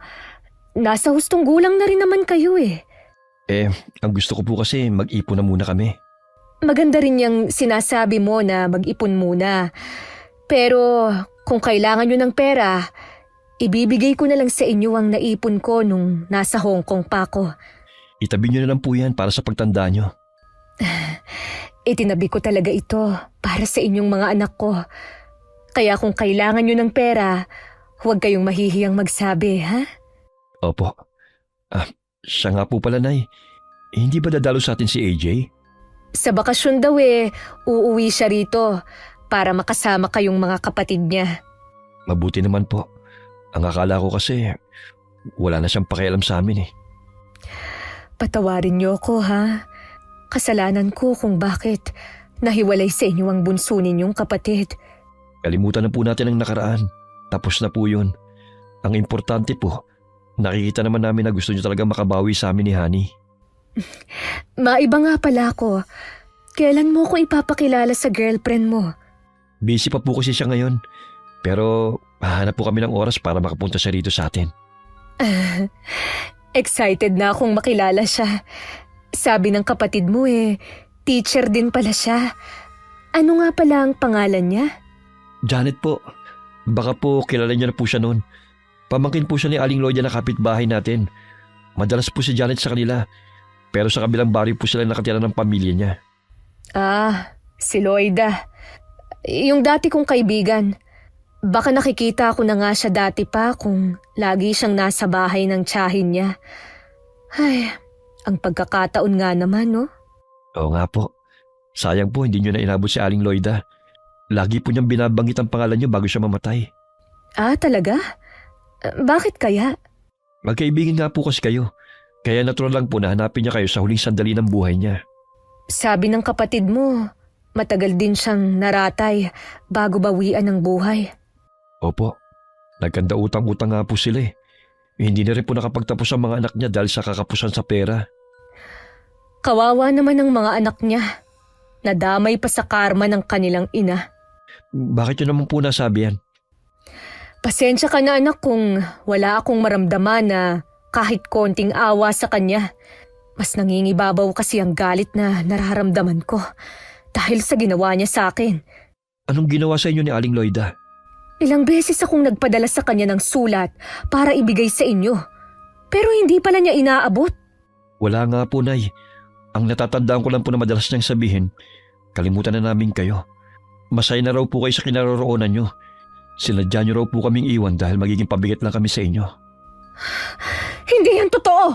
Nasa hustong gulang na rin naman kayo eh. Ang gusto ko po kasi mag-ipon na muna kami. Maganda rin yung sinasabi mo na mag-ipon muna. Pero kung kailangan nyo ng pera, ibibigay ko na lang sa inyo ang naipon ko nung nasa Hong Kong pa ako. Itabi nyo na lang po yan para sa pagtanda nyo. Itinabi ko talaga ito para sa inyong mga anak ko. Kaya kung kailangan nyo ng pera, huwag kayong mahihiyang magsabi, ha? Opo. Siya nga po pala, Nay. Hindi ba dadalo sa atin si AJ? Sa bakasyon daw uuwi siya rito para makasama kayong mga kapatid niya. Mabuti naman po. Ang akala ko kasi wala na siyang pakialam sa amin eh. Patawarin niyo ako, ha? Kasalanan ko kung bakit nahiwalay sa inyo ang bunso ninyong kapatid. Kalimutan na po natin ang nakaraan. Tapos na po yun. Ang importante po, Nakikita naman namin na gusto niyo talaga makabawi sa amin ni Honey. Maiba nga pala ako. Kailan mo ko ipapakilala sa girlfriend mo? Busy pa po kasi siya ngayon. Pero hahanap po kami ng oras para makapunta siya rito sa atin. Excited na akong makilala siya. Sabi ng kapatid mo teacher din pala siya. Ano nga pala ang pangalan niya? Janet po. Baka po kilala niyo na po siya noon. Pamangkin po siya ni Aling Lloyda na kapitbahay natin. Madalas po si Janet sa kanila. Pero sa kabilang baryo po sila nakatira ng pamilya niya. Ah, si Lloyda. Yung dati kong kaibigan. Baka nakikita ko na nga siya dati pa kung lagi siyang nasa bahay ng tiyahin niya. Ay, ang pagkakataon nga naman, no? Oo nga po. Sayang po hindi niyo na inabot si Aling Lloyda. Lagi po niyang binabanggit ang pangalan niyo bago siya mamatay. Ah, talaga? Bakit kaya? Magkaibigan nga po kasi kayo. Kaya natural lang po na hanapin niya kayo sa huling sandali ng buhay niya. Sabi ng kapatid mo, matagal din siyang naratay bago bawian ng buhay. Opo. Nagkanda utang-utang nga po sila eh. Hindi na rin po nakapagtapos ang mga anak niya dahil sa kakapusan sa pera. Kawawa naman ang mga anak niya. Nadamay pa sa karma ng kanilang ina. Bakit yun naman po nasabi yan? Pasensya ka na anak kung wala akong maramdaman na kahit konting awa sa kanya. Mas nangingibabaw kasi ang galit na nararamdaman ko dahil sa ginawa niya sa akin. Anong ginawa sa inyo ni Aling Lloyda? Ilang beses akong nagpadala sa kanya ng sulat para ibigay sa inyo. Pero hindi pala niya inaabot. Wala nga po, Nay. Ang natatandaan ko lang po na madalas niyang sabihin, kalimutan na namin kayo. Masaya na raw po kayo sa kinaroroonan niyo. Sinadya niyo raw po kaming iwan dahil magiging pabigat lang kami sa inyo. Hindi yan totoo.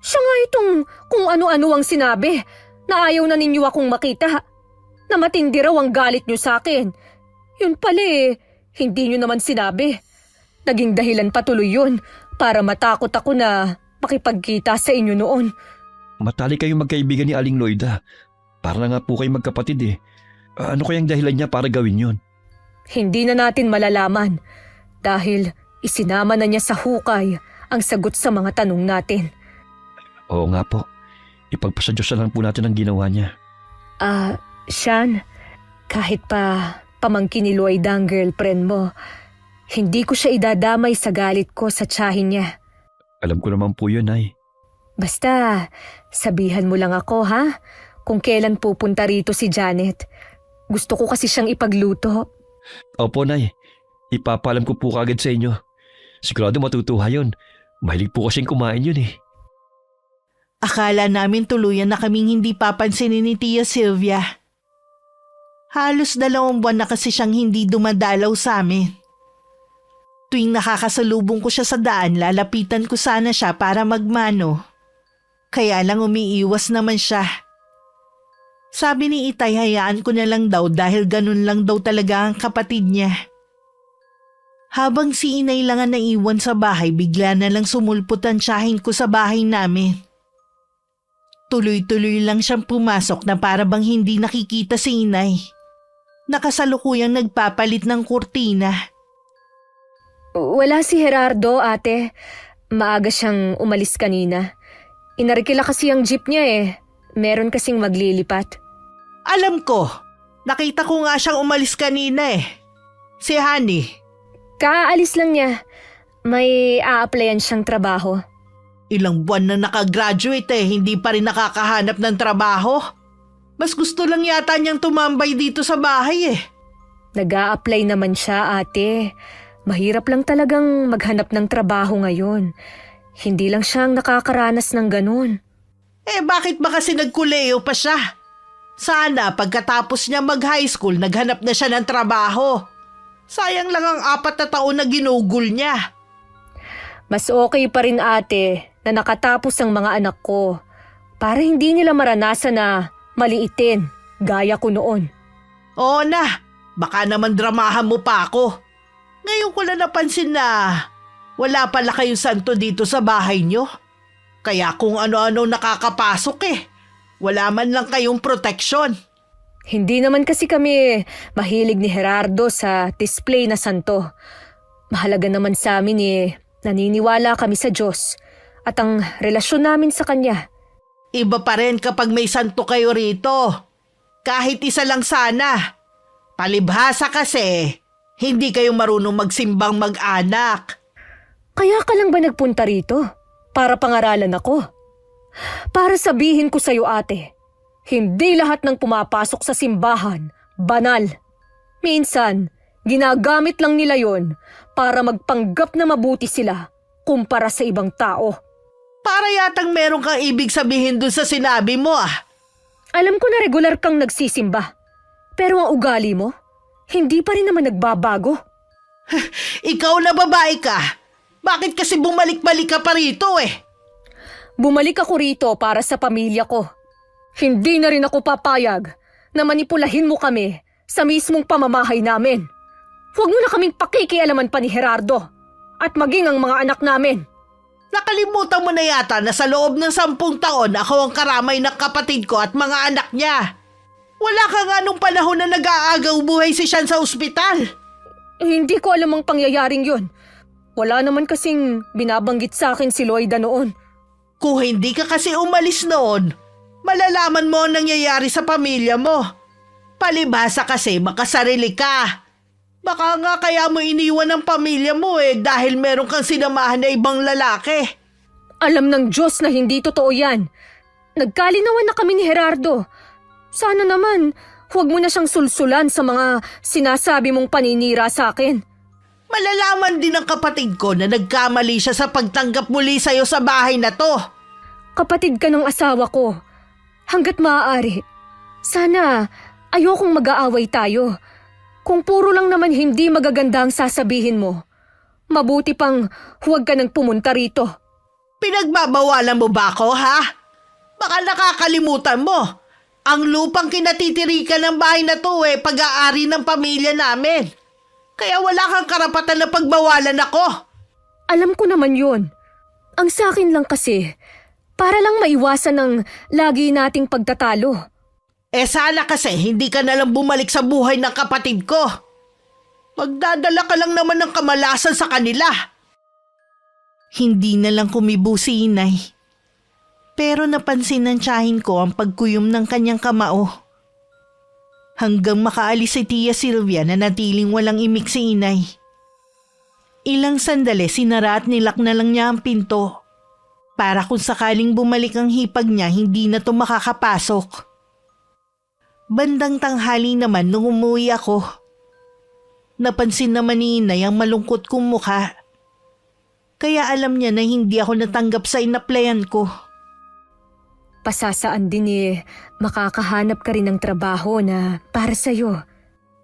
Siya nga itong kung ano-ano ang sinabi na ayaw na ninyo akong makita. Na matindi raw ang galit niyo sa akin. Yun pala hindi niyo naman sinabi. Naging dahilan patuloy yun para matakot ako na makipagkita sa inyo noon. Matalik kayong magkaibigan ni Aling Lloyda. Para na nga po kayong magkapatid eh. Ano kayang dahilan niya para gawin yun? Hindi na natin malalaman dahil isinama na niya sa hukay ang sagot sa mga tanong natin. Oo nga po. Ipagpasa Diyos na lang po natin ang ginawa niya. Sean, kahit pa pamangkin ni Lloyda ang girlfriend mo, hindi ko siya idadamay sa galit ko sa tiyahin niya. Alam ko naman po yun, Nay. Basta, sabihan mo lang ako ha, kung kailan pupunta rito si Janet. Gusto ko kasi siyang ipagluto. Opo, Nay. Ipapalam ko po kagad sa inyo. Sigurado matutuwa yun. Mahilig po kasing kumain yun eh. Akala namin tuluyan na kaming hindi papansinin ni Tia Sylvia. Halos 2 buwan na kasi siyang hindi dumadalaw sa amin. Tuwing nakakasalubong ko siya sa daan, lalapitan ko sana siya para magmano. Kaya lang umiiwas naman siya. Sabi ni Itay, hayaan ko na lang daw dahil ganun lang daw talaga ang kapatid niya. Habang si Inay lang ang naiwan sa bahay, bigla na lang sumulpot ang tiyahin ko sa bahay namin. Tuloy-tuloy lang siyang pumasok na para bang hindi nakikita si Inay. Nakasalukuyang nagpapalit ng kurtina. Wala si Gerardo, ate. Maaga siyang umalis kanina. Inarikila kasi ang jeep niya Meron kasing maglilipat. Alam ko. Nakita ko nga siyang umalis kanina Si Honey. Kaalis lang niya. May a-applyan siyang trabaho. Ilang buwan na nakagraduate hindi pa rin nakakahanap ng trabaho. Mas gusto lang yata niyang tumambay dito sa bahay Nag-a-apply naman siya, ate. Mahirap lang talagang maghanap ng trabaho ngayon. Hindi lang siyang nakakaranas ng ganun. Bakit ba kasi nagkuleyo pa siya? Sana pagkatapos niya mag-high school, naghanap na siya ng trabaho. Sayang lang ang 4 na taon na ginugol niya. Mas okay pa rin, ate, na nakatapos ang mga anak ko para hindi nila maranasan na maliitin gaya ko noon. Oo na, baka naman dramahan mo pa ako. Ngayon ko lang napansin na wala pala kayong santo dito sa bahay niyo. Kaya kung ano-ano nakakapasok wala man lang kayong proteksyon. Hindi naman kasi kami mahilig ni Gerardo sa display na santo. Mahalaga naman sa amin Naniniwala kami sa Diyos at ang relasyon namin sa Kanya. Iba pa rin kapag may santo kayo rito. Kahit isa lang sana. Palibhasa kasi, hindi kayo marunong magsimbang mag-anak. Kaya ka lang ba nagpunta rito? Para pangaralan ako? Para sabihin ko sa'yo, ate, hindi lahat ng pumapasok sa simbahan banal. Minsan, ginagamit lang nila yon para magpanggap na mabuti sila kumpara sa ibang tao. Para yatang meron kang ibig sabihin dun sa sinabi mo ah. Alam ko na regular kang nagsisimba, pero ang ugali mo, hindi pa rin naman nagbabago. Ikaw na babae ka. Bakit kasi bumalik-balik ka pa rito eh? Bumalik ako rito para sa pamilya ko. Hindi na rin ako papayag na manipulahin mo kami sa mismong pamamahay namin. Huwag mo na kaming pakikialaman pa ni Gerardo at maging ang mga anak namin. Nakalimutan mo na yata na sa loob ng 10 taon ako ang karamay ng kapatid ko at mga anak niya. Wala ka nga nung panahon na nag-aagaw buhay si Sean sa ospital. Hindi ko alam ang pangyayaring yun. Wala naman kasing binabanggit sa akin si Loida noon. Kung hindi ka kasi umalis noon, malalaman mo ang nangyayari sa pamilya mo. Palibhasa kasi makasarili ka. Baka nga kaya mo iniwan ang pamilya mo dahil meron kang sinamahan na ibang lalaki. Alam ng Diyos na hindi totoo yan. Nagkalinawan na kami ni Gerardo. Sana naman, huwag mo na siyang sulsulan sa mga sinasabi mong paninira sa akin. Malalaman din ng kapatid ko na nagkamali siya sa pagtanggap muli sa'yo sa bahay na to. Kapatid ka ng asawa ko. Hanggat maaari. Sana ayokong mag-aaway tayo. Kung puro lang naman hindi magaganda ang sasabihin mo, mabuti pang huwag ka nang pumunta rito. Pinagbabawalan mo ba ako, ha? Baka nakakalimutan mo. Ang lupang kinatitirikan ng bahay na to pag-aari ng pamilya namin. Kaya wala kang karapatan na pagbawalan ako. Alam ko naman yun. Ang sakin lang kasi, para lang maiwasan ng lagi nating pagtatalo. Sana kasi hindi ka nalang bumalik sa buhay ng kapatid ko. Magdadala ka lang naman ng kamalasan sa kanila. Hindi na lang kumibo si inay. Pero napansin ng tiyahin ko ang pagkuyom ng kanyang kamao. Hanggang makaalis si Tia Sylvia na natiling walang imik si inay. Ilang sandali sinara at nilak na lang niya ang pinto. Para kung sakaling bumalik ang hipag niya, hindi na to makakapasok. Bandang tanghali naman nung umuwi ako. Napansin naman ni inay ang malungkot kong mukha. Kaya alam niya na hindi ako natanggap sa inaplayan ko. Pasasaan din makakahanap ka rin ng trabaho na para sa'yo.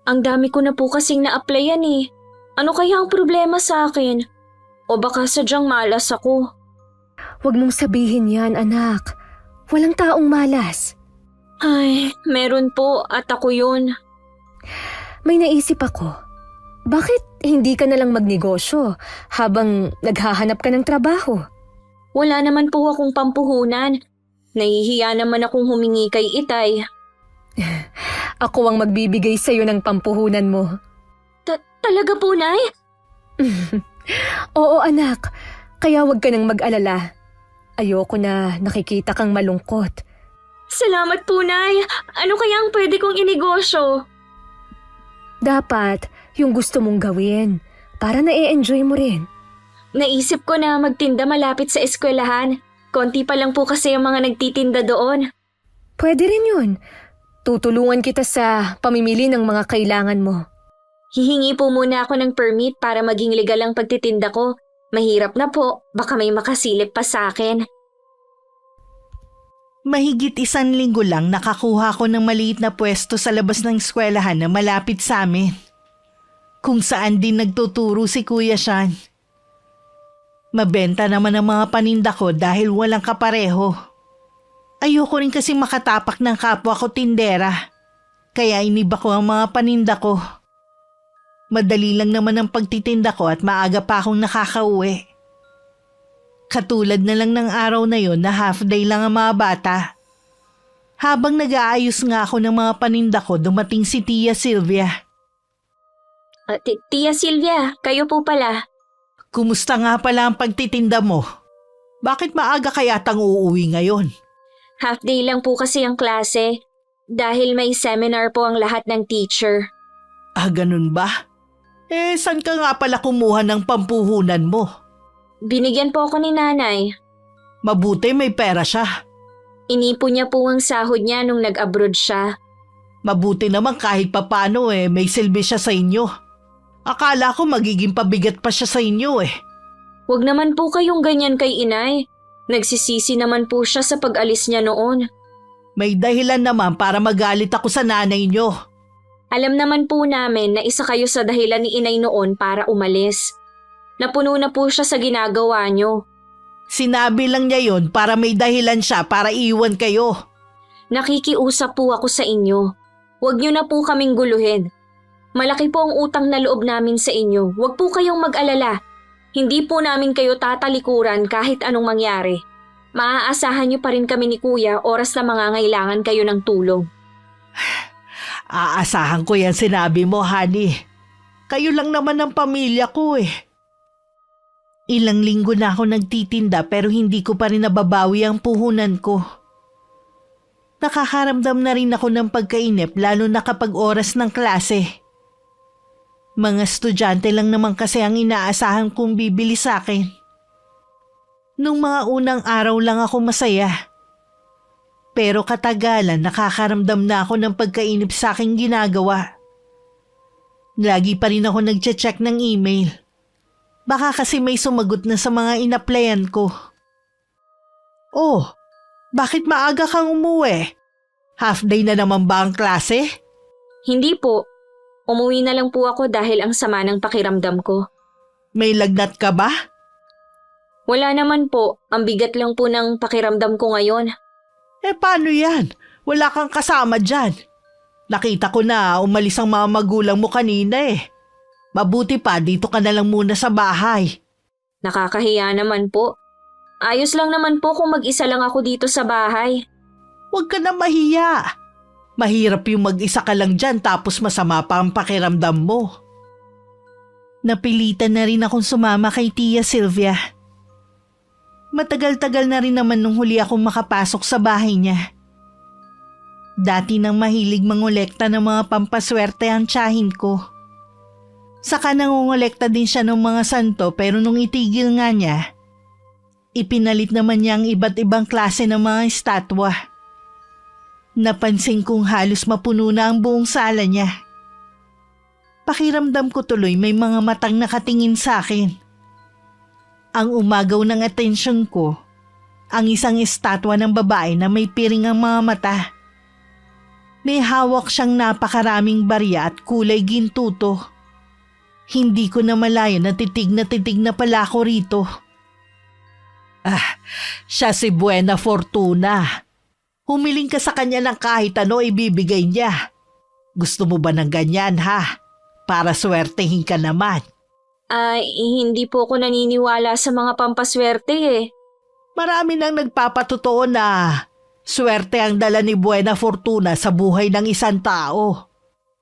Ang dami ko na po kasing na-applyan eh. Ano kaya ang problema sa akin? O baka sadyang malas ako? Huwag mong sabihin yan, anak. Walang taong malas. Ay, meron po at ako yun. May naisip ako. Bakit hindi ka nalang magnegosyo habang naghahanap ka ng trabaho? Wala naman po akong pampuhunan. Nahihiya naman akong humingi kay Itay. Ako ang magbibigay sa'yo ng pampuhunan mo. Talaga po, Nay? Oo, anak. Kaya huwag ka nang mag-alala. Ayoko na nakikita kang malungkot. Salamat po, Nay. Ano kaya ang pwede kong inegosyo? Dapat yung gusto mong gawin para na-enjoy mo rin. Naisip ko na magtinda malapit sa eskwelahan. Konti pa lang po kasi yung mga nagtitinda doon. Pwede rin yun. Tutulungan kita sa pamimili ng mga kailangan mo. Hihingi po muna ako ng permit para maging legal ang pagtitinda ko. Mahirap na po. Baka may makasilip pa sa akin. Mahigit 1 linggo lang nakakuha ko ng maliit na pwesto sa labas ng eskwelahan na malapit sa amin. Kung saan din nagtuturo si Kuya Sean. Mabenta naman ang mga paninda ko dahil walang kapareho. Ayoko rin kasi makatapak ng kapwa ko tindera. Kaya iniba ko ang mga paninda ko. Madali lang naman ang pagtitinda ko at maaga pa akong nakakauwi. Katulad na lang ng araw na yon na half day lang ang mga bata. Habang nag-aayos nga ako ng mga paninda ko, dumating si Tia Sylvia. Tia Sylvia, kayo po pala. kumusta nga pala ang pagtitinda mo? Bakit maaga kayatang uuwi ngayon? Half day lang po kasi ang klase dahil may seminar po ang lahat ng teacher. Ah, ganun ba? Saan ka nga pala kumuha ng pampuhunan mo? Binigyan po ako ni nanay. Mabuti may pera siya. Inipon niya po ang sahod niya nung nag-abroad siya. Mabuti naman kahit papano may silbi siya sa inyo. Akala ko magiging pabigat pa siya sa inyo Huwag naman po kayong ganyan kay inay. Nagsisisi naman po siya sa pag-alis niya noon. May dahilan naman para magalit ako sa nanay niyo. Alam naman po namin na isa kayo sa dahilan ni inay noon para umalis. Napuno na po siya sa ginagawa niyo. Sinabi lang niya yon para may dahilan siya para iwan kayo. Nakikiusap po ako sa inyo. Huwag niyo na po kaming guluhin. Malaki po ang utang na loob namin sa inyo. Huwag po kayong mag-alala. Hindi po namin kayo tatalikuran kahit anong mangyari. Maaasahan niyo pa rin kami ni Kuya oras na mangangailangan kayo ng tulong. Aasahan ko yan sinabi mo, honey. Kayo lang naman ang pamilya ko Ilang linggo na ako nagtitinda pero hindi ko pa rin nababawi ang puhunan ko. Nakakaramdam na rin ako ng pagkainip lalo na kapag oras ng klase. Mga estudyante lang naman kasi ang inaasahan kong bibili sa akin. Nung mga unang araw lang ako masaya. Pero katagalan nakakaramdam na ako ng pagkainip sa aking ginagawa. Lagi pa rin ako nagche-check ng email. Baka kasi may sumagot na sa mga inaplayan ko. Oh, bakit maaga kang umuwi? Half day na naman ba ang klase? Hindi po. Umuwi na lang po ako dahil ang sama ng pakiramdam ko. May lagnat ka ba? Wala naman po. Ang bigat lang po ng pakiramdam ko ngayon. Paano yan? Wala kang kasama dyan. Nakita ko na umalis ang mga magulang mo kanina Mabuti pa dito ka na lang muna sa bahay. Nakakahiya naman po. Ayos lang naman po kung mag-isa lang ako dito sa bahay. Huwag ka na mahiya. Mahirap yung mag-isa ka lang dyan tapos masama pa ang pakiramdam mo. Napilitan na rin akong sumama kay Tia Sylvia. Matagal-tagal na rin naman nung huli akong makapasok sa bahay niya. Dati nang mahilig mangolekta ng mga pampaswerte ang tiyahin ko. Saka nangongolekta din siya ng mga santo pero nung itigil nga niya, ipinalit naman niya ang iba't ibang klase ng mga estatwa. Napansin kong halos mapuno na ang buong sala niya. Pakiramdam ko tuloy may mga matang nakatingin sa akin. Ang umagaw ng atensyon ko, ang isang estatwa ng babae na may piring ang mga mata. May hawak siyang napakaraming barya at kulay gintuto. Hindi ko na malaya na titig na pala ako rito. Siya si Buena Fortuna. Humiling ka sa kanya ng kahit ano ibibigay niya. Gusto mo ba ng ganyan Para swertehin ka naman. Hindi po ako naniniwala sa mga pampaswerte Marami nang nagpapatotoo na swerte ang dala ni Buena Fortuna sa buhay ng isang tao.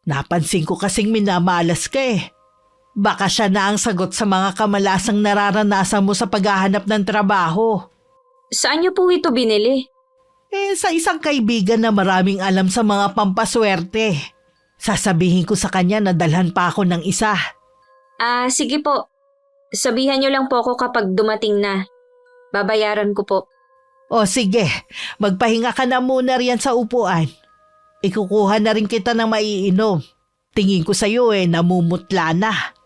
Napansin ko kasing minamalas ka Baka siya na ang sagot sa mga kamalasang nararanasan mo sa paghahanap ng trabaho. Saan niyo po ito binili? Sa isang kaibigan na maraming alam sa mga pampaswerte. Sasabihin ko sa kanya na dalhan pa ako ng isa. Sige po. Sabihan niyo lang po ako kapag dumating na. Babayaran ko po. O sige, magpahinga ka na muna riyan sa upuan. Ikukuha na rin kita ng maiinom. Tingin ko sa'yo namumutla na.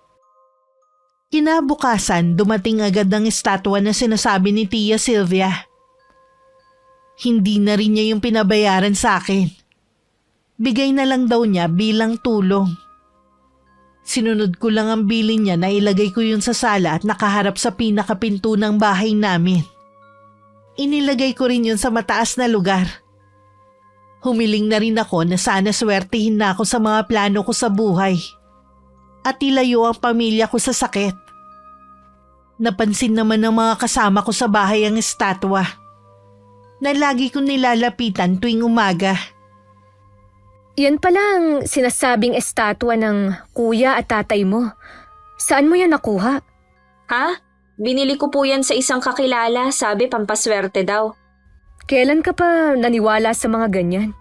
Kinabukasan, dumating agad ang estatwa na sinasabi ni Tia Sylvia. Hindi na rin niya yung pinabayaran sa akin. Bigay na lang daw niya bilang tulong. Sinunod ko lang ang bilin niya na ilagay ko yun sa sala at nakaharap sa pinakapinto ng bahay namin. Inilagay ko rin yun sa mataas na lugar. Humiling na rin ako na sana swertihin na ako sa mga plano ko sa buhay. At ilayo ang pamilya ko sa sakit. Napansin naman ng mga kasama ko sa bahay ang estatwa na lagi kong nilalapitan tuwing umaga. Yan pala ang sinasabing estatwa ng kuya at tatay mo. Saan mo yan nakuha? Ha? Binili ko po yan sa isang kakilala, sabi pampaswerte daw. Kailan ka pa naniwala sa mga ganyan?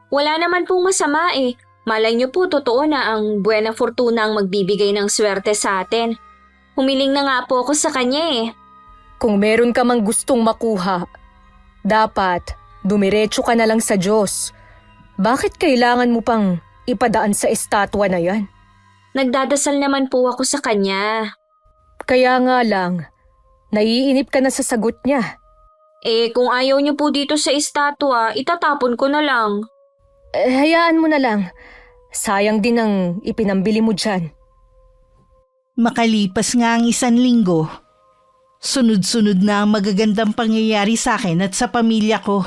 Wala naman pong masama eh. Malay niyo po totoo na ang Buena Fortuna ang magbibigay ng swerte sa atin. Humiling na nga po ako sa kanya eh. Kung meron ka mang gustong makuha, dapat dumiretso ka na lang sa Diyos. Bakit kailangan mo pang ipadaan sa estatwa na yan? Nagdadasal naman po ako sa kanya. Kaya nga lang, naiinip ka na sa sagot niya. Eh kung ayaw niyo po dito sa estatwa, itatapon ko na lang. Hayaan mo na lang. Sayang din ang ipinambili mo dyan. Makalipas nga ang 1 linggo, sunod-sunod na ang magagandang pangyayari sa akin at sa pamilya ko.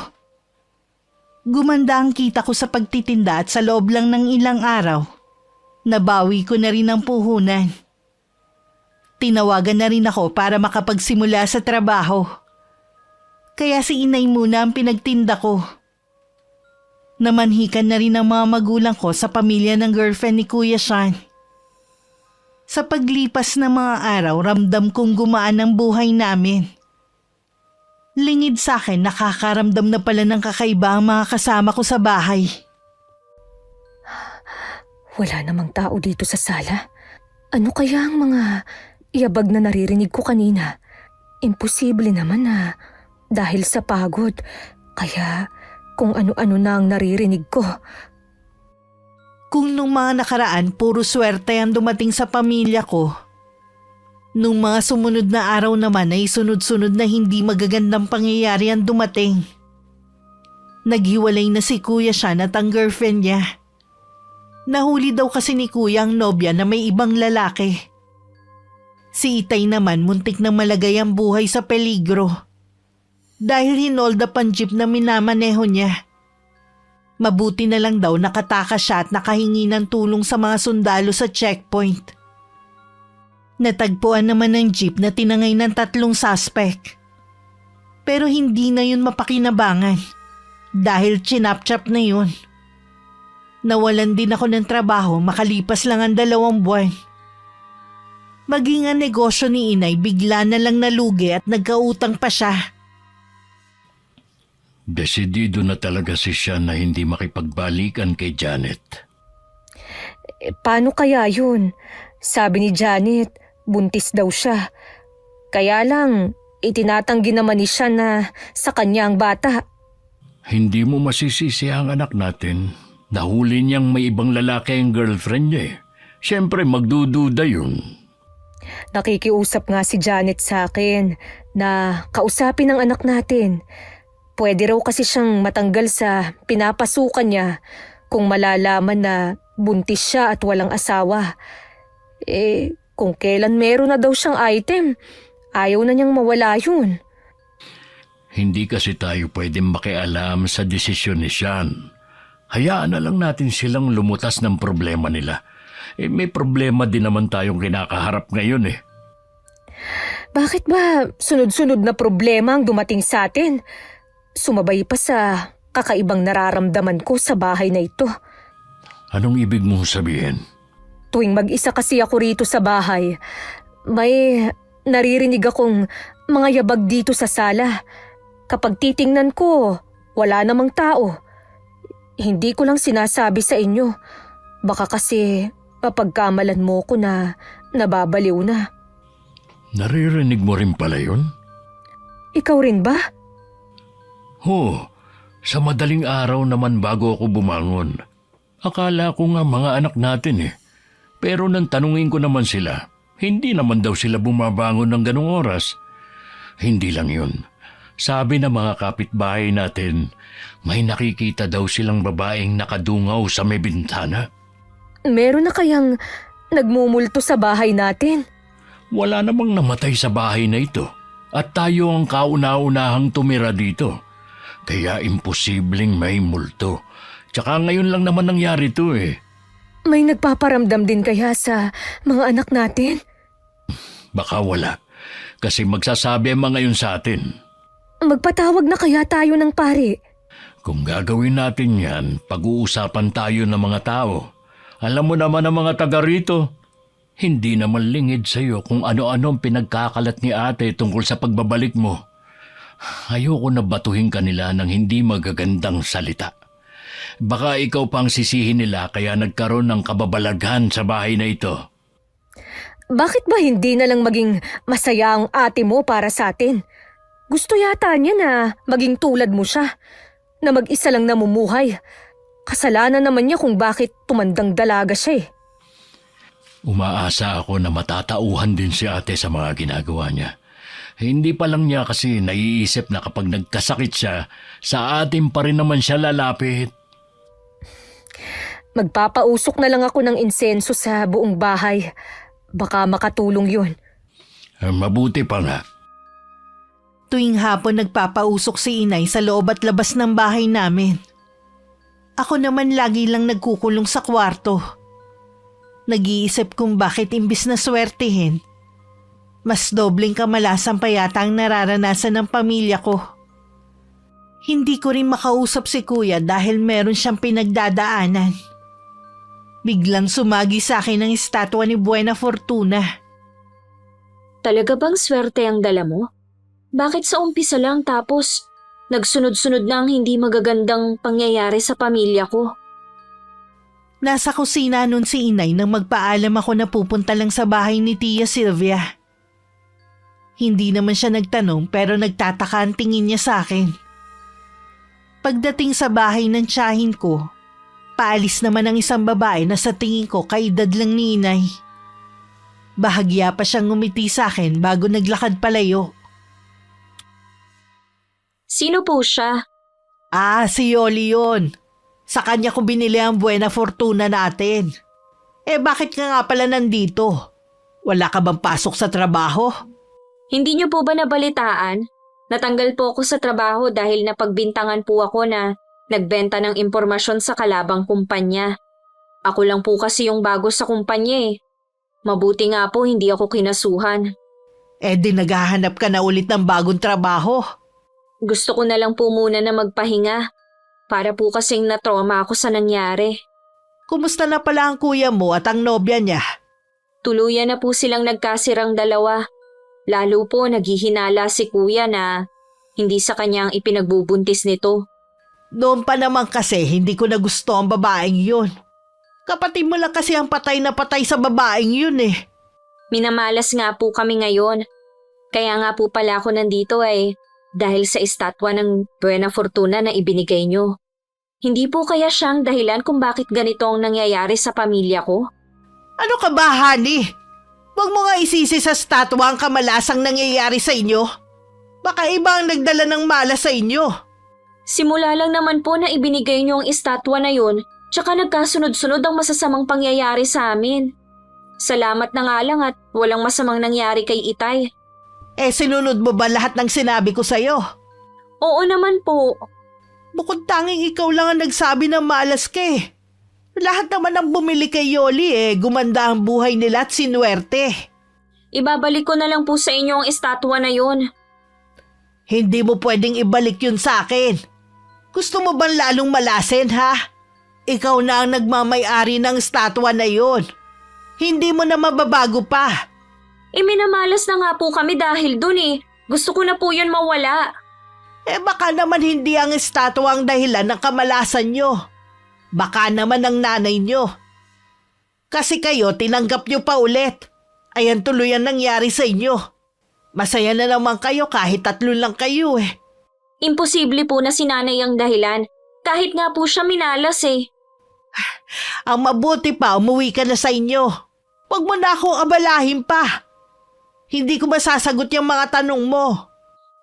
Gumanda ang kita ko sa pagtitinda at sa loob lang ng ilang araw, nabawi ko na rin ang puhunan. Tinawagan na rin ako para makapagsimula sa trabaho. Kaya si inay muna ang pinagtinda ko. Namanhikan na rin ang mga magulang ko sa pamilya ng girlfriend ni Kuya Sean. Sa paglipas ng mga araw, ramdam kong gumaan ang buhay namin. Lingid sa akin, nakakaramdam na pala ng kakaiba ang mga kasama ko sa bahay. Wala namang tao dito sa sala. Ano kaya ang mga iabag na naririnig ko kanina? Imposible naman na dahil sa pagod. Kaya kung ano-ano na ang naririnig ko. Kung nung mga nakaraan, puro swerte ang dumating sa pamilya ko. Nung mga sumunod na araw naman ay sunod-sunod na hindi magagandang pangyayari ang dumating. Naghiwalay na si Kuya Sean at ang girlfriend niya. Nahuli daw kasi ni Kuya ang nobya na may ibang lalaki. Si Itay naman muntik na malagay ang buhay sa peligro. Dahil hinold up ang jeep na minamaneho niya. Mabuti na lang daw nakatakas siya at nakahingi ng tulong sa mga sundalo sa checkpoint. Natagpuan naman ng jeep na tinangay ng 3 suspect. Pero hindi na yun mapakinabangan dahil chinap-chap na yun. Nawalan din ako ng trabaho makalipas lang ang 2 buwan. Maging ang negosyo ni inay bigla na lang nalugi at nagkautang pa siya. Desidido na talaga si Sean na hindi makipagbalikan kay Janet. Paano kaya yun? Sabi ni Janet, buntis daw siya. Kaya lang, itinatanggi naman ni Sean na sa kanya ang bata. Hindi mo masisisi ang anak natin. Nahuli niyang may ibang lalaki ang girlfriend niya eh. Siyempre magdududa yun. Nakikiusap nga si Janet sa akin na kausapin ang anak natin. Pwede raw kasi siyang matanggal sa pinapasukan niya kung malalaman na buntis siya at walang asawa. Kung kailan meron na daw siyang item, ayaw na niyang mawala yun. Hindi kasi tayo pwedeng makialam sa desisyon ni Sean. Hayaan na lang natin silang lumutas ng problema nila. May problema din naman tayong kinakaharap ngayon eh. Bakit ba sunod-sunod na problema ang dumating sa atin? Sumabay pa sa kakaibang nararamdaman ko sa bahay na ito. Anong ibig mong sabihin? Tuwing mag-isa kasi ako rito sa bahay, may naririnig akong mga yabag dito sa sala. Kapag titingnan ko, wala namang tao. Hindi ko lang sinasabi sa inyo. Baka kasi mapagkamalan mo ko na nababaliw na. Naririnig mo rin pala yun? Ikaw rin ba? Sa madaling araw naman bago ako bumangon. Akala ko nga mga anak natin eh. Pero nang tanungin ko naman sila, hindi naman daw sila bumabangon ng ganong oras. Hindi lang yun. Sabi ng mga kapitbahay natin, may nakikita daw silang babaeng nakadungaw sa may bintana. Meron na kayang nagmumulto sa bahay natin? Wala namang namatay sa bahay na ito. At tayo ang kauna-unahang tumira dito. Kaya imposibleng may multo. Tsaka ngayon lang naman nangyari to eh. May nagpaparamdam din kaya sa mga anak natin? Baka wala. Kasi magsasabi ang mga yun sa atin. Magpatawag na kaya tayo ng pari? Kung gagawin natin yan, pag-uusapan tayo ng mga tao. Alam mo naman ang mga taga rito. Hindi naman lingid sa'yo kung ano-ano ang pinagkakalat ni ate tungkol sa pagbabalik mo. Ayoko na batuhin ka nila ng hindi magagandang salita. Baka ikaw pang sisihin nila kaya nagkaroon ng kababalaghan sa bahay na ito. Bakit ba hindi na lang maging masaya ang ate mo para sa atin? Gusto yata niya na maging tulad mo siya, na mag-isa lang namumuhay. Kasalanan naman niya kung bakit tumandang dalaga siya eh. Umaasa ako na matatauhan din si ate sa mga ginagawa niya. Hindi pa lang niya kasi naiisip na kapag nagkasakit siya, sa atin pa rin naman siya lalapit. Magpapausok na lang ako ng insenso sa buong bahay. Baka makatulong yun. Mabuti pa nga. Tuwing hapon nagpapausok si inay sa loob at labas ng bahay namin. Ako naman lagi lang nagkukulong sa kwarto. Nag-iisip kung bakit imbis na swertihin, mas dobling kamalasan pa yata ang nararanasan ng pamilya ko. Hindi ko rin makausap si kuya dahil meron siyang pinagdadaanan. Biglang sumagi sa akin ang estatwa ni Buena Fortuna. Talaga bang swerte ang dala mo? Bakit sa umpisa lang tapos nagsunod-sunod na ang hindi magagandang pangyayari sa pamilya ko? Nasa kusina nun si inay nang magpaalam ako na pupunta lang sa bahay ni Tia Sylvia. Hindi naman siya nagtanong pero nagtataka ang tingin niya sa akin. Pagdating sa bahay ng tiyahin ko, paalis naman ang isang babae na sa tingin ko kaedad lang ni inay. Bahagya pa siyang ngumiti sa akin bago naglakad palayo. Sino po siya? Si Yoli yun. Sa kanya ko binili ang Buena Fortuna natin. Bakit ka nga pala nandito? Wala ka bang pasok sa trabaho? Hindi niyo po ba nabalitaan? Natanggal po ako sa trabaho dahil napagbintangan po ako na nagbenta ng impormasyon sa kalabang kumpanya. Ako lang po kasi yung bago sa kumpanya eh. Mabuti nga po hindi ako kinasuhan. Di naghahanap ka na ulit ng bagong trabaho. Gusto ko na lang po muna na magpahinga. Para po kasing na-trauma ako sa nangyari. Kumusta na pala ang kuya mo at ang nobya niya? Tuluyan na po silang nagkasirang dalawa. Lalo po naghihinala si kuya na hindi sa kanya ang ipinagbubuntis nito. Noon pa naman kasi hindi ko na gusto ang babaeng yun. Kapatid mo lang kasi ang patay na patay sa babaeng yun eh. Minamalas nga po kami ngayon. Kaya nga po pala ako nandito dahil sa estatwa ng Buena Fortuna na ibinigay nyo. Hindi po kaya siyang dahilan kung bakit ganito ang nangyayari sa pamilya ko? Ano ka ba, honey? Huwag mo nga isisi sa statwa ang kamalasang nangyayari sa inyo. Baka iba ang nagdala ng malas sa inyo. Simula lang naman po na ibinigay nyo ang estatwa na yun, tsaka nagkasunod-sunod ang masasamang pangyayari sa amin. Salamat na nga lang at walang masamang nangyari kay Itay. Sinunod mo ba lahat ng sinabi ko sa'yo? Oo naman po. Bukod tanging ikaw lang ang nagsabi ng malas ka eh. Lahat naman ang bumili kay Yoli gumanda ang buhay nila at sinuwerte. Ibabalik ko na lang po sa inyo ang estatwa na yun. Hindi mo pwedeng ibalik yun sa akin. Gusto mo bang lalong malasin ha? Ikaw na ang nagmamay-ari ng estatwa na yun. Hindi mo na mababago pa. Minamalas na nga po kami dahil dun eh. Gusto ko na po yun mawala. Baka naman hindi ang estatwa ang dahilan ng kamalasan nyo. Baka naman ang nanay nyo. Kasi kayo tinanggap nyo pa ulit. Ayan tuloy ang nangyari sa inyo. Masaya na naman kayo kahit 3 lang kayo eh. Imposible po na si nanay ang dahilan. Kahit nga po siya minalas eh. Ang mabuti pa umuwi ka na sa inyo. Huwag mo na akong abalahin pa. Hindi ko masasagot yung mga tanong mo.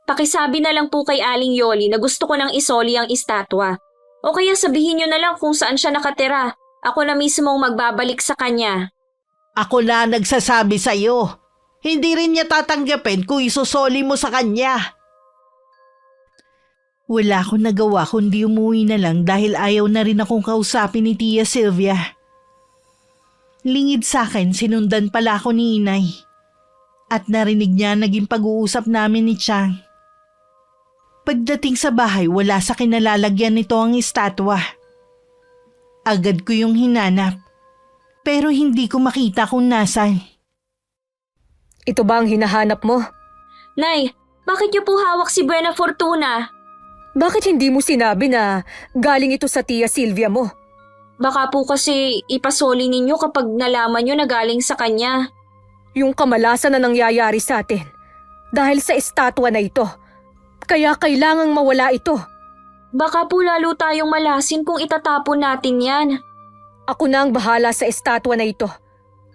Pakisabi na lang po kay Aling Yoli na gusto ko nang isoli ang estatwa. O kaya sabihin niyo na lang kung saan siya nakatira. Ako na mismo ang magbabalik sa kanya. Ako na nagsasabi sa'yo. Hindi rin niya tatanggapin kung isusoli mo sa kanya. Wala akong nagawa kundi umuwi na lang dahil ayaw na rin akong kausapin ni Tia Sylvia. Lingid sa akin, sinundan pala ako ni inay. At narinig niya naging pag-uusap namin ni Chang. Pagdating sa bahay, wala sa kinalalagyan nito ang estatwa. Agad ko yung hinanap. pero hindi ko makita kung nasan. Ito ba ang hinahanap mo? Nay, bakit niyo po hawak si Buena Fortuna? Bakit hindi mo sinabi na galing ito sa Tia Silvia mo? Baka po kasi ipasoli ninyo kapag nalaman niyo na galing sa kanya. Yung kamalasan na nangyayari sa atin dahil sa estatwa na ito. Kaya kailangang mawala ito. Baka po lalo tayong malasin kung itatapon natin yan. Ako na ang bahala sa estatwa na ito.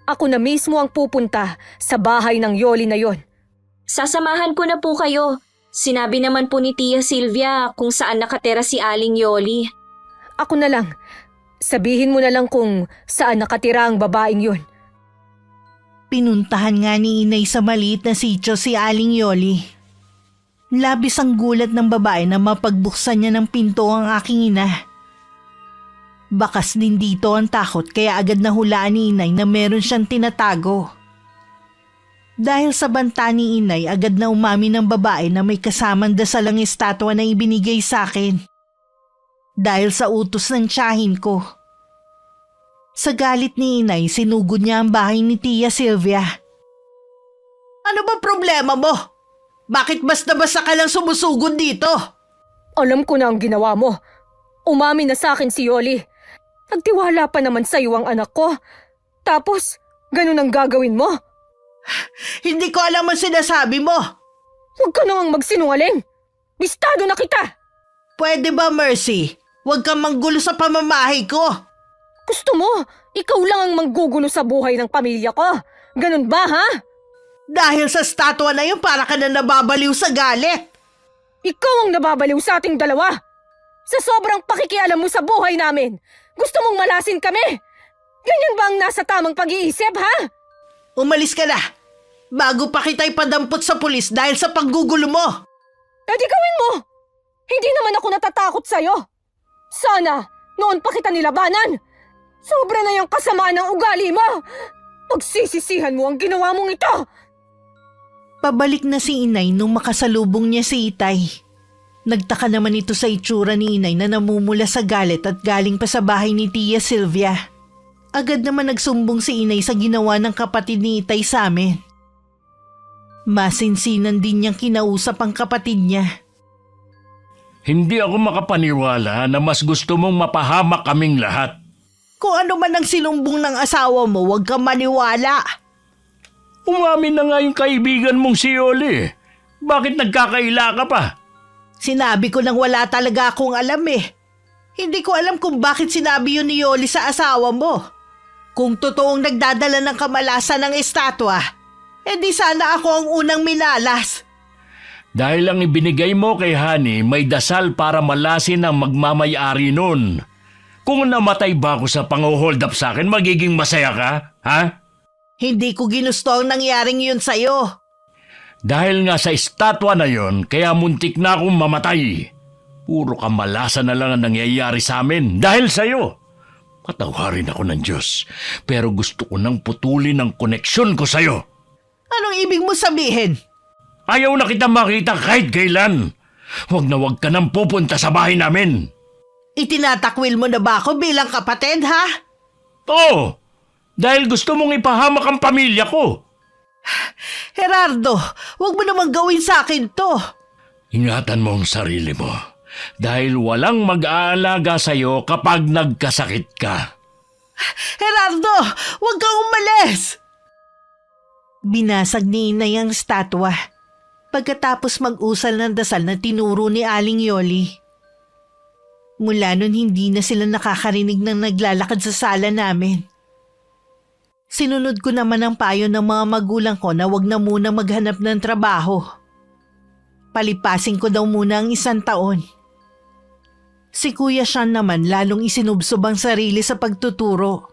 Ako na mismo ang pupunta sa bahay ng Yoli na yon. Sasamahan ko na po kayo. Sinabi naman po ni Tia Silvia kung saan nakatira si Aling Yoli. Ako na lang. Sabihin mo na lang kung saan nakatira ang babaeng yon. Pinuntahan nga ni inay sa maliit na sityo si Aling Yoli. Labis ang gulat ng babae na mapagbuksan niya ng pinto ang aking ina. Bakas din dito ang takot kaya agad nahulaan ni inay na meron siyang tinatago. Dahil sa banta ni inay, agad na umamin ng babae na may kasamang dasalang estatwa na ibinigay sa akin. Dahil sa utos ng tiyahin ko. Sa galit ni inay, sinugod niya ang bahay ni Tia Silvia. Ano ba problema mo? Bakit basta-basta ka lang sumusugod dito? Alam ko na ang ginawa mo. Umamin na sa akin si Yoli. Nagtiwala pa naman sa iyo ang anak ko. Tapos, ganun ang gagawin mo? Hindi ko alam ang sinasabi mo. Huwag ka namang magsinungaling. Bistado na kita. Pwede ba, Mercy? Huwag kang manggulo sa pamamahay ko. Gusto mo, ikaw lang ang manggugulo sa buhay ng pamilya ko. Ganun ba, ha? Dahil sa statwa na yun, para ka na nababaliw sa galit. Ikaw ang nababaliw sa ating dalawa. Sa sobrang pakikialam mo sa buhay namin, gusto mong malasin kami. Ganyan ba ang nasa tamang pag-iisip, ha? Umalis ka na. Bago pa kita ipadampot sa pulis dahil sa paggugulo mo. E di gawin mo. Hindi naman ako natatakot sa'yo. Sana, noon pa kita nilabanan. Sobra na yung kasamaan ng ugali mo. Pagsisisihan mo ang ginawa mong ito. Pabalik na si inay nung makasalubong niya si Itay. Nagtaka naman ito sa itsura ni inay na namumula sa galit at galing pa sa bahay ni Tia Silvia. Agad naman nagsumbong si inay sa ginawa ng kapatid ni Itay sa amin. Masinsinan din niyang kinausap ang kapatid niya. Hindi ako makapaniwala na mas gusto mong mapahamak kaming lahat. Kung ano man ang sinumbong ng asawa mo, huwag kang maniwala. Umamin na nga yung kaibigan mong si Yoli. Bakit nagkakaila ka pa? Sinabi ko nang wala talaga akong alam eh. Hindi ko alam kung bakit sinabi yun ni Yoli sa asawa mo. Kung totoong nagdadala ng kamalasan ng estatwa, edi sana ako ang unang minalas. Dahil ang ibinigay mo kay Honey, may dasal para malasin ang magmamayari nun. Kung namatay ba ako sa pang-hold up sa akin, magiging masaya ka, ha? Hindi ko ginusto ang nangyaring yun sa'yo. Dahil nga sa estatwa na yon, kaya muntik na akong mamatay. Puro kamalasan na lang ang nangyayari sa amin dahil sa'yo. Patawarin ako ng Diyos, pero gusto ko nang putulin ang koneksyon ko sa'yo. Anong ibig mo sabihin? Ayaw na kita makita kahit kailan. Huwag na huwag ka nang pupunta sa bahay namin. Itinatakwil mo na ba ako bilang kapatid, ha? Oo, dahil gusto mong ipahamak ang pamilya ko. Gerardo, huwag mo namang gawin sa akin to. Ingatan mo ang sarili mo dahil walang mag-aalaga sa'yo kapag nagkasakit ka. Gerardo, huwag kang umalis. Binasag ni inay ang estatwa. Pagkatapos mag-usal ng dasal na tinuro ni Aling Yoli. Mula nun hindi na sila nakakarinig ng naglalakad sa sala namin. Sinunod ko naman ang payo ng mga magulang ko na wag na muna maghanap ng trabaho. Palipasin ko daw muna ang 1 taon. Si Kuya Sean naman lalong isinubsob ang sarili sa pagtuturo.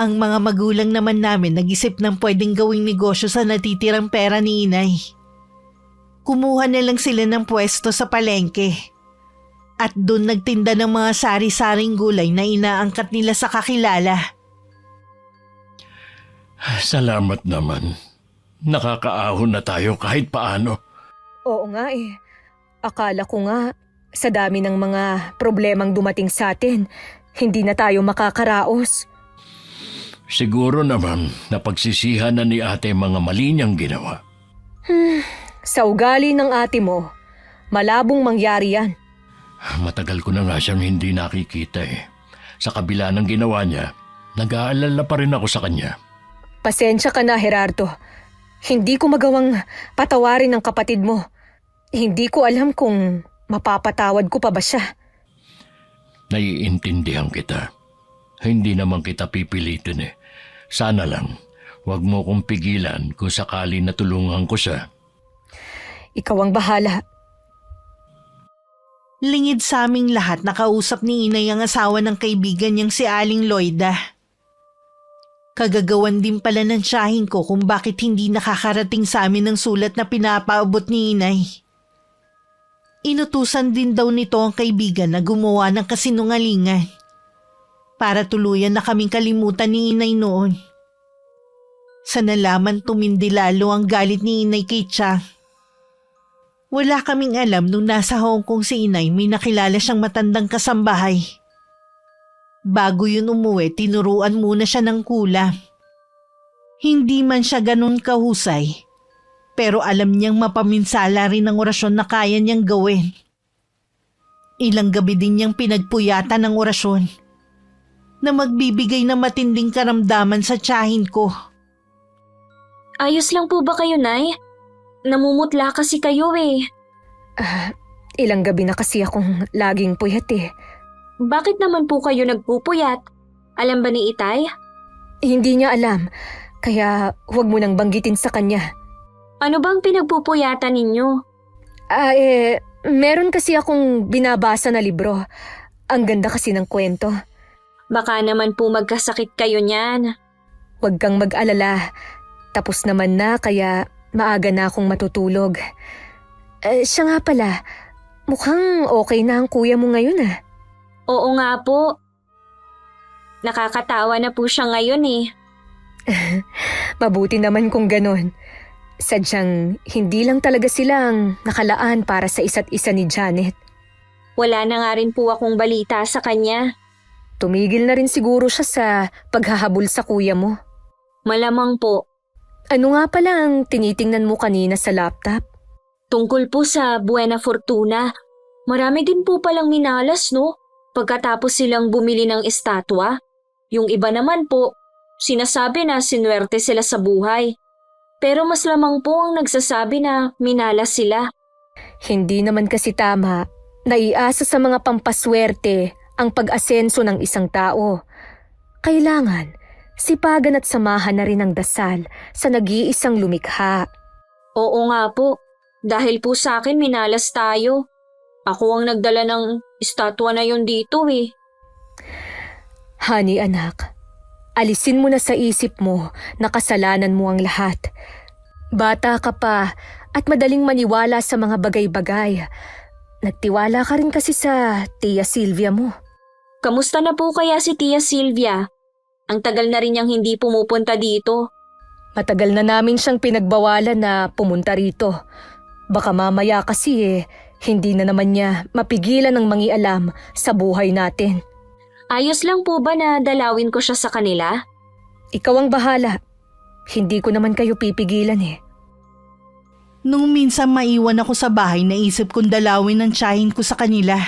Ang mga magulang naman namin nag-isip ng pwedeng gawing negosyo sa natitirang pera ni inay. Kumuha na lang sila ng pwesto sa palengke. At doon nagtinda ng mga sari-saring gulay na inaangkat nila sa kakilala. Salamat naman. Nakakaahon na tayo kahit paano. Oo nga eh. Akala ko nga, sa dami ng mga problemang dumating sa atin, hindi na tayo makakaraos. Siguro naman napagsisihan na ni ate mga mali niyang ginawa. Sa ugali ng ate mo, malabong mangyari yan. Matagal ko na nga siyang hindi nakikita eh. Sa kabila ng ginawa niya, nag-aalala pa rin ako sa kanya. Pasensya ka na, Gerardo. Hindi ko magawang patawarin ng kapatid mo. Hindi ko alam kung mapapatawad ko pa ba siya. Naiintindihan kita. Hindi naman kita pipilitin eh. Sana lang, huwag mo kong pigilan kung sakali natulungan ko siya. Ikaw ang bahala. Lingid sa aming lahat nakausap ni Inay ang asawa ng kaibigan niyang si Aling Loida. Kagagawan din pala ng tiyahin ko kung bakit hindi nakakarating sa amin ang sulat na pinapaabot ni Inay. Inutusan din daw nito ang kaibigan na gumawa ng kasinungalingan para tuluyan na kaming kalimutan ni Inay noon. Sa nalaman tumindi lalo ang galit ni Inay kay Chang. Wala kaming alam nung nasa Hong Kong si Inay may nakilala siyang matandang kasambahay. Bago yun umuwi, tinuruan muna siya ng kulam. Hindi man siya ganun kahusay, pero alam niyang mapaminsala rin ang orasyon na kaya niyang gawin. Ilang gabi din niyang pinagpuyatan ng orasyon na magbibigay ng matinding karamdaman sa tiyahin ko. Ayos lang po ba kayo, Nay? Namumutla kasi kayo eh. Ilang gabi na kasi akong laging puyat eh. Bakit naman po kayo nagpupuyat? Alam ba ni Itay? Hindi niya alam, kaya huwag mo nang banggitin sa kanya. Ano bang pinagpupuyatan ninyo? Meron kasi akong binabasa na libro. Ang ganda kasi ng kwento. Baka naman po magkasakit kayo niyan. Huwag kang mag-alala. Tapos naman na kaya maaga na akong matutulog. Siya nga pala, mukhang okay na ang kuya mo ngayon ah. Oo nga po. Nakakatawa na po siya ngayon eh. Mabuti naman kung ganon. Sadyang hindi lang talaga silang nakalaan para sa isa't isa ni Janet. Wala na nga rin po akong balita sa kanya. Tumigil na rin siguro siya sa paghahabol sa kuya mo. Malamang po. Ano nga pala ang tinitingnan mo kanina sa laptop? Tungkol po sa Buena Fortuna. Marami din po palang minalas, no? Pagkatapos silang bumili ng estatwa. Yung iba naman po, sinasabi na sinuwerte sila sa buhay. Pero mas lamang po ang nagsasabi na minalas sila. Hindi naman kasi tama. Naiasa sa mga pampaswerte ang pag-asenso ng isang tao. Kailangan sipagan at samahan na rin ang dasal sa nag-iisang lumikha. Oo nga po. Dahil po sa akin minalas tayo. Ako ang nagdala ng estatwa na yon dito eh. Honey anak, alisin mo na sa isip mo na kasalanan mo ang lahat. Bata ka pa at madaling maniwala sa mga bagay-bagay. Nagtiwala ka rin kasi sa Tia Silvia mo. Kamusta na po kaya si Tia Silvia? Ang tagal na rin niyang hindi pumupunta dito. Matagal na namin siyang pinagbawalan na pumunta rito. Baka mamaya kasi hindi na naman niya mapigilan ng mangialam sa buhay natin. Ayos lang po ba na dalawin ko siya sa kanila? Ikaw ang bahala. Hindi ko naman kayo pipigilan eh. Nung minsan maiwan ako sa bahay, naisip kong dalawin ang tiyahin ko sa kanila.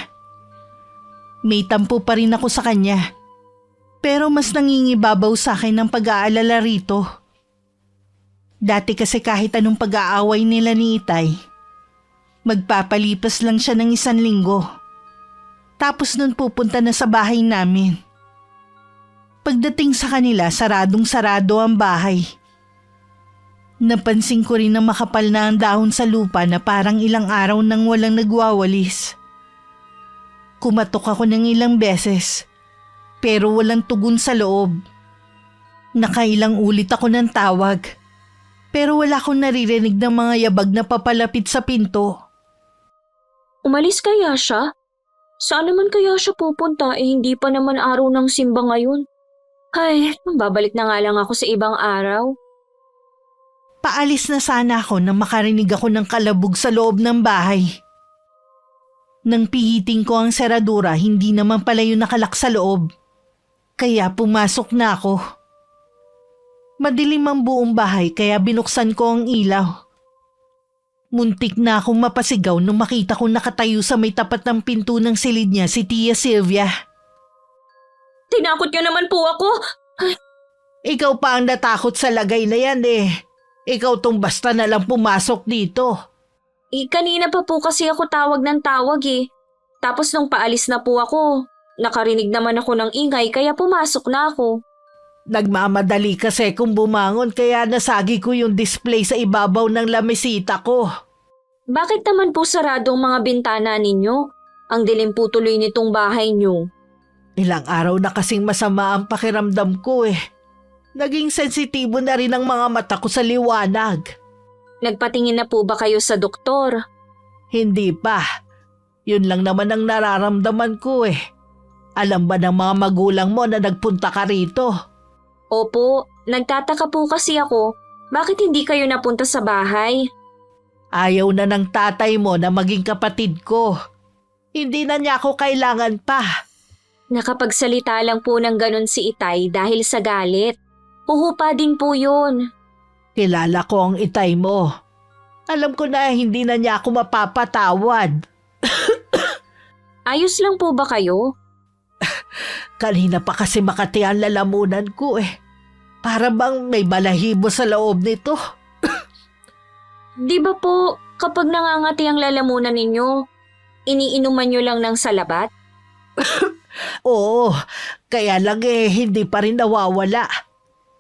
May tampo pa rin ako sa kanya. Pero mas nangingibabaw sa akin ang pag-aalala rito. Dati kasi kahit anong pag-aaway nila ni Itay, magpapalipas lang siya ng 1 linggo. Tapos nun pupunta na sa bahay namin. Pagdating sa kanila, saradong-sarado ang bahay. Napansin ko rin na makapal na ang dahon sa lupa na parang ilang araw nang walang nagwawalis. Kumatok ako ng ilang beses, pero walang tugon sa loob. Nakailang ulit ako ng tawag, pero wala akong naririnig ng mga yabag na papalapit sa pinto. Umalis kaya siya? Saan naman kaya siya pupunta hindi pa naman araw ng simba ngayon? Ay, babalik na nga lang ako sa ibang araw. Paalis na sana ako nang makarinig ako ng kalabog sa loob ng bahay. Nang pihiting ko ang seradura, hindi naman pala yun nakalak sa loob. Kaya pumasok na ako. Madilim ang buong bahay kaya binuksan ko ang ilaw. Muntik na akong mapasigaw nung makita kong nakatayo sa may tapat ng pinto ng silid niya si Tia Sylvia. Tinakot niyo naman po ako. Ikaw pa ang natakot sa lagay na yan eh. Ikaw tong basta na lang pumasok dito. Kanina pa po kasi ako tawag ng tawag eh. Tapos nung paalis na po ako, nakarinig naman ako ng ingay kaya pumasok na ako. Nagmamadali kasi kung bumangon kaya nasagi ko yung display sa ibabaw ng lamesita ko. Bakit naman po sarado ang mga bintana ninyo? Ang dilim po tuloy nitong bahay niyo. Ilang araw na kasing masama ang pakiramdam ko eh. Naging sensitibo na rin ang mga mata ko sa liwanag. Nagpatingin na po ba kayo sa doktor? Hindi pa. Yun lang naman ang nararamdaman ko eh. Alam ba ng mga magulang mo na nagpunta ka rito? Opo, nagtataka po kasi ako. Bakit hindi kayo napunta sa bahay? Ayaw na ng tatay mo na maging kapatid ko. Hindi na niya ako kailangan pa. Nakapagsalita lang po ng ganun si Itay dahil sa galit. Huhupa din po yun. Kilala ko ang itay mo. Alam ko na hindi na niya ako mapapatawad. Ayos lang po ba kayo? Kanina pa kasi makati ang lalamunan ko eh. Para bang may balahibo sa loob nito. Di ba po kapag nangangati ang lalamunan ninyo, iniinuman nyo lang ng salabat? Oo, kaya lang eh hindi pa rin nawawala.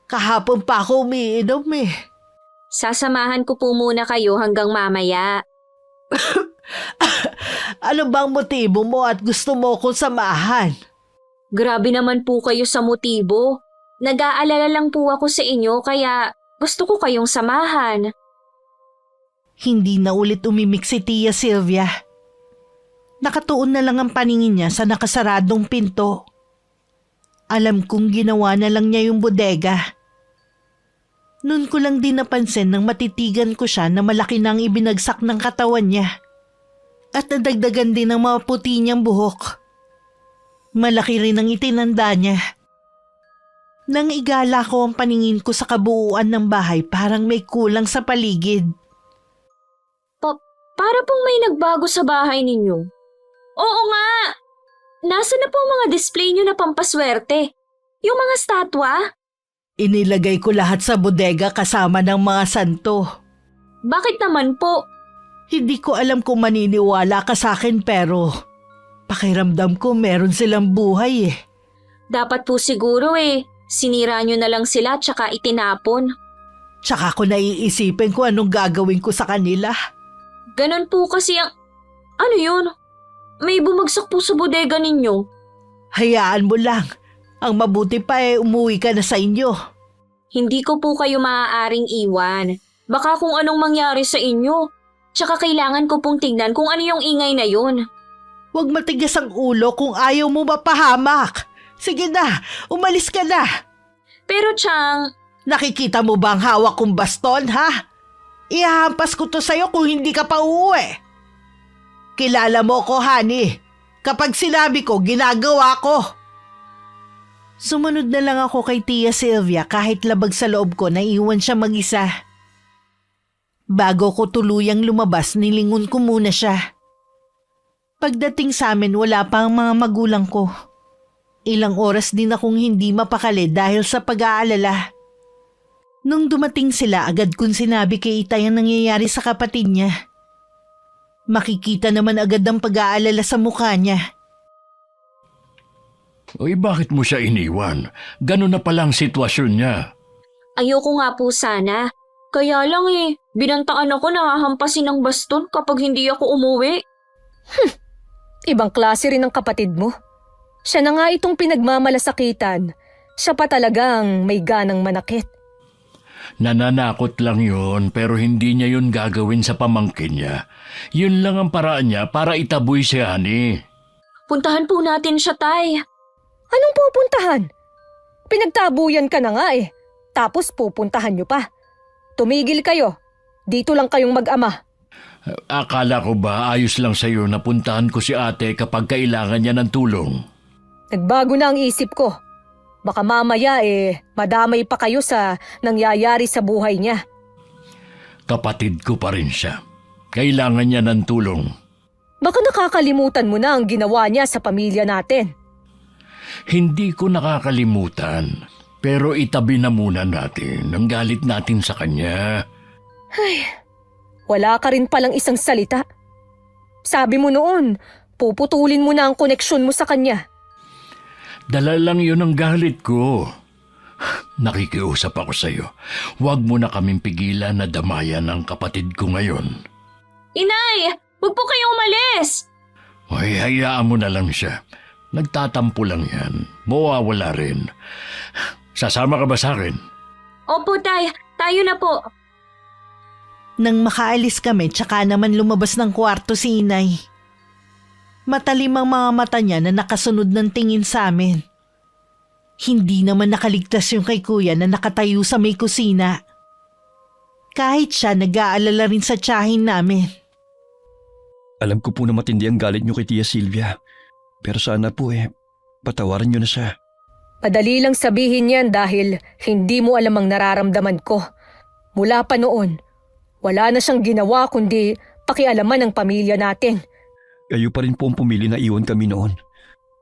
Kahapon pa ako umiinom eh. Sasamahan ko po muna kayo hanggang mamaya. Ano bang motibo mo at gusto mo kong samahan? Grabe naman po kayo sa motibo. Nag-aalala lang po ako sa inyo kaya gusto ko kayong samahan. Hindi na ulit umimik si Tia Sylvia. Nakatuon na lang ang paningin niya sa nakasaradong pinto. Alam kong ginawa na lang niya yung bodega. Noon ko lang din napansin nang matitigan ko siya na malaki na ang ibinagsak ng katawan niya. At nadagdagan din ng mga puti niyang buhok. Malaki rin ang itinanda niya. Nang igala ko ang paningin ko sa kabuuan ng bahay parang may kulang sa paligid. Para pong may nagbago sa bahay ninyo. Oo nga! Nasaan na po ang mga display nyo na pampaswerte? Yung mga statwa? Inilagay ko lahat sa bodega kasama ng mga santo. Bakit naman po? Hindi ko alam kung maniniwala ka sa akin pero pakiramdam ko meron silang buhay eh. Dapat po siguro eh. Sinira nyo na lang sila tsaka itinapon. Tsaka ko naiisipin kung anong gagawin ko sa kanila. Ganon po kasi ang... Ano yun? May bumagsak po sa bodega ninyo. Hayaan mo lang. Ang mabuti pa umuwi ka na sa inyo. Hindi ko po kayo maaaring iwan. Baka kung anong mangyari sa inyo. Tsaka kailangan ko pong tignan kung ano yung ingay na yun. Huwag matigas ang ulo kung ayaw mo mapahamak. Sige na, umalis ka na. Pero Chang... Nakikita mo ba ang hawak kong baston, ha? Ihahampas ko to sa'yo kung hindi ka pa uuwi. Kilala mo ko, honey. Kapag sinabi ko, ginagawa ko. Sumunod na lang ako kay Tia Sylvia kahit labag sa loob ko na iwan siya mag-isa. Bago ko tuluyang lumabas, nilingon ko muna siya. Pagdating sa amin, wala pa ang mga magulang ko. Ilang oras din akong hindi mapakali dahil sa pag-aalala. Nung dumating sila, agad kong sinabi kay Itay ang nangyayari sa kapatid niya. Makikita naman agad ang pag-aalala sa mukha niya. Uy, bakit mo siya iniwan? Ganun na palang sitwasyon niya. Ayoko nga po sana. Kaya lang eh, binantaan ako na hahampasin ng baston kapag hindi ako umuwi. Ibang klase rin ang kapatid mo. Siya na nga itong pinagmamalasakitan. Siya pa talagang may ganang manakit. Nananakot lang yun pero hindi niya yun gagawin sa pamangkin niya. Yun lang ang paraan niya para itaboy si Honey. Puntahan po natin siya, Tay. Anong pupuntahan? Pinagtabuyan ka na nga eh. Tapos pupuntahan niyo pa. Tumigil kayo. Dito lang kayong mag-ama. Akala ko ba ayos lang sa'yo na puntahan ko si ate kapag kailangan niya ng tulong? Nagbago na ang isip ko. Baka mamaya madamay pa kayo sa nangyayari sa buhay niya. Kapatid ko pa rin siya. Kailangan niya ng tulong. Baka nakakalimutan mo na ang ginawa niya sa pamilya natin. Hindi ko nakakalimutan. Pero itabi na muna natin ang galit natin sa kanya. Wala ka rin palang isang salita. Sabi mo noon, puputulin mo na ang koneksyon mo sa kanya. Dala lang yun ang galit ko. Nakikiusap ako sa'yo. Huwag mo na kaming pigilan na damayan ang kapatid ko ngayon. Inay, huwag po kayong umalis! Ay, hayaan mo na lang siya. Nagtatampo lang yan. Mawawala rin. Sasama ka ba sa akin? Opo, Tay. Tayo na po. Nang makaalis kami, tsaka naman lumabas ng kwarto si inay. Matalim ang mga mata niya na nakasunod ng tingin sa amin. Hindi naman nakaligtas yung kay kuya na nakatayo sa may kusina. Kahit siya, nag-aalala rin sa tiyahin namin. Alam ko po na matindi ang galit niyo kay Tia Sylvia. Pero sana po patawarin niyo na siya. Madali lang sabihin yan dahil hindi mo alam ang nararamdaman ko. Mula pa noon, wala na siyang ginawa kundi pakialaman ng pamilya natin. Kayo pa rin po ang pumili na iwan kami noon.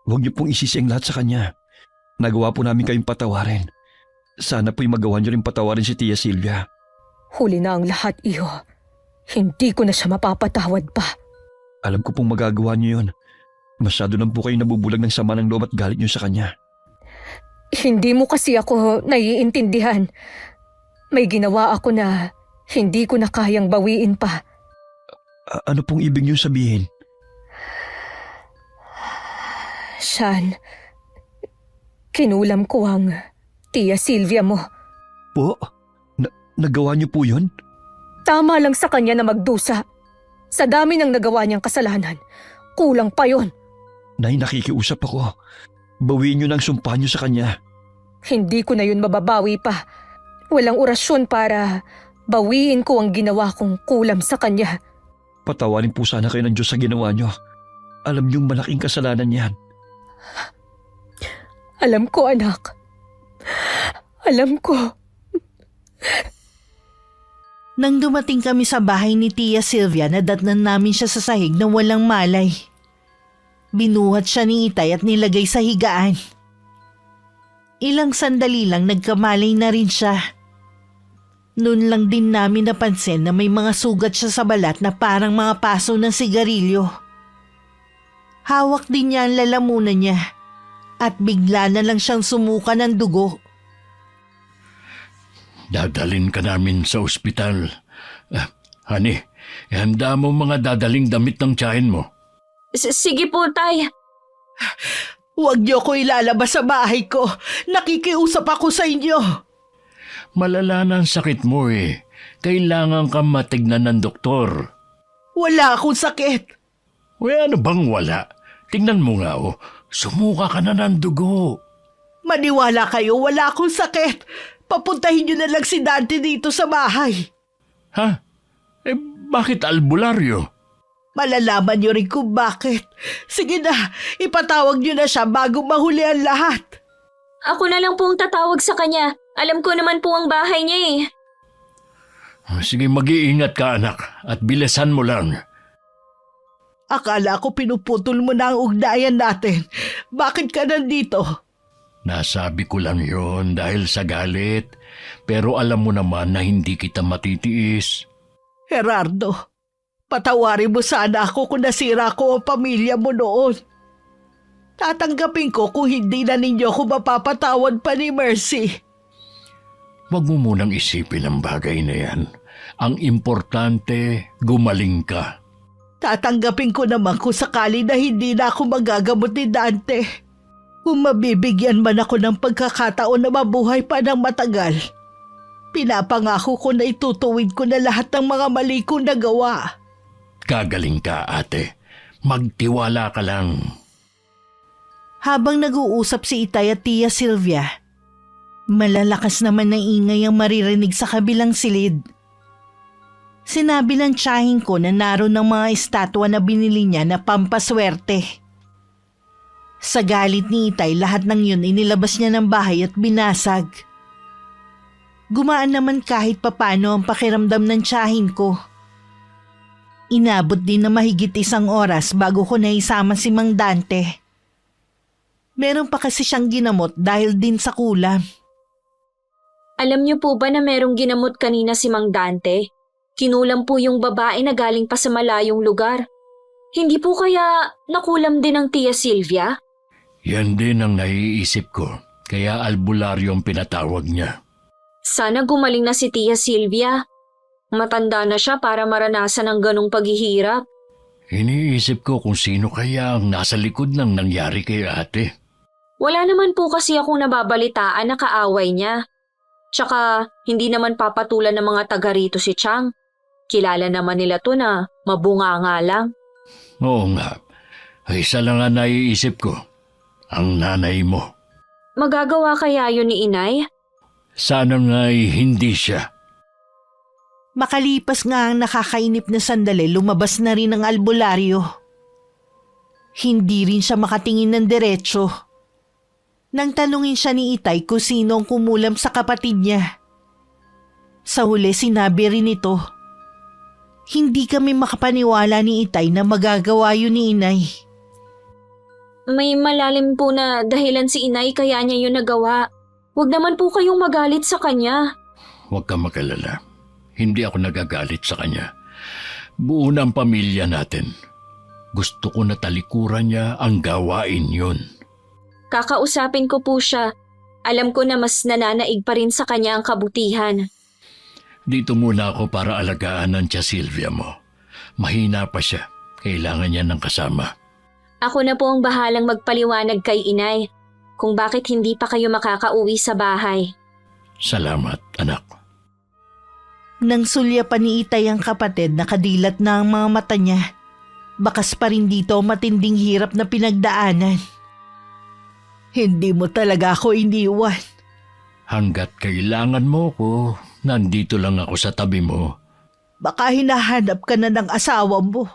Huwag niyo pong isisi ang lahat sa kanya. Nagawa po namin kayong patawarin. Sana po'y magawa niyo rin patawarin si Tia Sylvia. Huli na ang lahat, iho. Hindi ko na siya mapapatawad pa. Alam ko pong magagawa niyo yun. Masyado lang po kayo nabubulag ng sama ng loob at galit niyo sa kanya. Hindi mo kasi ako naiintindihan. May ginawa ako na hindi ko na kayang bawiin pa. Ano pong ibig niyo sabihin? Sean, kinulam ko ang Tia Sylvia mo. Po? Nagawa niyo po yun? Tama lang sa kanya na magdusa. Sa dami ng nagawa niyang kasalanan, kulang pa yon. Nay, nakikiusap ako. Bawiin niyo ng sumpa niyo sa kanya. Hindi ko na yun mababawi pa. Walang orasyon para bawiin ko ang ginawa kong kulam sa kanya. Patawarin po sana kayo ng Diyos sa ginawa niyo. Alam niyong malaking kasalanan yan. Alam ko, anak. Alam ko. Nang dumating kami sa bahay ni Tia Sylvia, nadatnan namin siya sa sahig na walang malay. Binuhat siya ni Itay at nilagay sa higaan. Ilang sandali lang nagkamalay na rin siya. Noon lang din namin napansin na may mga sugat siya sa balat na parang mga paso ng sigarilyo. Hawak din niya ang lalamunan niya at bigla na lang siyang sumuka ng dugo. Dadalin ka namin sa ospital. Honey, ihanda mo mga dadaling damit ng tiyahin mo. Sige po, Tay. Huwag niyo ko ilalabas sa bahay ko. Nakikiusap ako sa inyo. Malala na ang sakit mo eh. Kailangan kang matignan ng doktor. Wala akong sakit. Ano bang wala? Tingnan mo nga sumuka ka na ng dugo. Maniwala kayo, wala akong sakit. Papuntahin niyo na lang si Dante dito sa bahay. Ha? Bakit albularyo? Malalaman niyo rin kung bakit. Sige na, ipatawag niyo na siya bago mahuli ang lahat. Ako na lang pong tatawag sa kanya. Alam ko naman po ang bahay niya eh. Sige, mag-iingat ka anak at bilisan mo lang. Akala ko pinuputol mo na ang ugnayan natin. Bakit ka nandito? Nasabi ko lang yon dahil sa galit. Pero alam mo naman na hindi kita matitiis. Gerardo, patawarin mo sana ako kung nasira ko ang pamilya mo noon. Tatanggapin ko kung hindi na ninyo ako mapapatawad pa ni Mercy. Huwag mo munang isipin ang bagay na yan. Ang importante, gumaling ka. Tatanggapin ko naman kung sakali na hindi na ako magagamot ni Dante. Kung mabibigyan man ako ng pagkakataon na mabuhay pa ng matagal, pinapangako ko na itutuwid ko na lahat ng mga mali kong nagawa. Gagaling ka, ate. Magtiwala ka lang. Habang nag-uusap si Itay at Tia Sylvia, malalakas naman ng ingay ang maririnig sa kabilang silid. Sinabi ng tiyahin ko na naroon ng mga estatwa na binili niya na pampaswerte. Sa galit ni Itay, lahat ng yun inilabas niya ng bahay at binasag. Gumaan naman kahit papano ang pakiramdam ng tiyahin ko. Inabot din na mahigit 1 oras bago ko naisama si Mang Dante. Meron pa kasi siyang ginamot dahil din sa kulam. Alam niyo po ba na merong ginamot kanina si Mang Dante? Kinulam po yung babae na galing pa sa malayong lugar. Hindi po kaya nakulam din ang Tia Silvia? Yan din ang naiisip ko, kaya albularyo ang pinatawag niya. Sana gumaling na si Tia Silvia. Matanda na siya para maranasan ang ganong paghihirap. Iniisip ko kung sino kaya ang nasa likod ng nangyari kay ate. Wala naman po kasi akong nababalitaan na kaaway niya. Tsaka hindi naman papatulan ng mga taga rito si Chang. Kilala naman nila to na mabunga nga lang. Oo nga, ay isa lang ang naiisip ko, ang nanay mo. Magagawa kaya yun ni Inay? Sana nga'y hindi siya. Makalipas nga ang nakakainip na sandali, lumabas na rin ang albularyo. Hindi rin siya makatingin ng diretsyo. Nang tanungin siya ni Itay kung sino ang kumulam sa kapatid niya. Sa huli sinabi rin ito. Hindi kami makapaniwala ni Itay na magagawa yun ni Inay. May malalim po na dahilan si Inay kaya niya yun nagawa. Huwag naman po kayong magalit sa kanya. Huwag kang magalala. Hindi ako nagagalit sa kanya. Buo na ang pamilya natin. Gusto ko na talikuran niya ang gawain yun. Kakausapin ko po siya. Alam ko na mas nananaig pa rin sa kanya ang kabutihan. Dito muna ako para alagaan ang Tia Silvia mo. Mahina pa siya. Kailangan niya ng kasama. Ako na po ang bahalang magpaliwanag kay Inay kung bakit hindi pa kayo makakauwi sa bahay. Salamat, anak. Nang sulyapan ni Itay ang kapatid, nakadilat na ang mga mata niya. Bakas pa rin dito ang matinding hirap na pinagdaanan. Hindi mo talaga ako iniwan. Hanggat kailangan mo ko, nandito lang ako sa tabi mo. Baka hinahanap ka na ng asawa mo.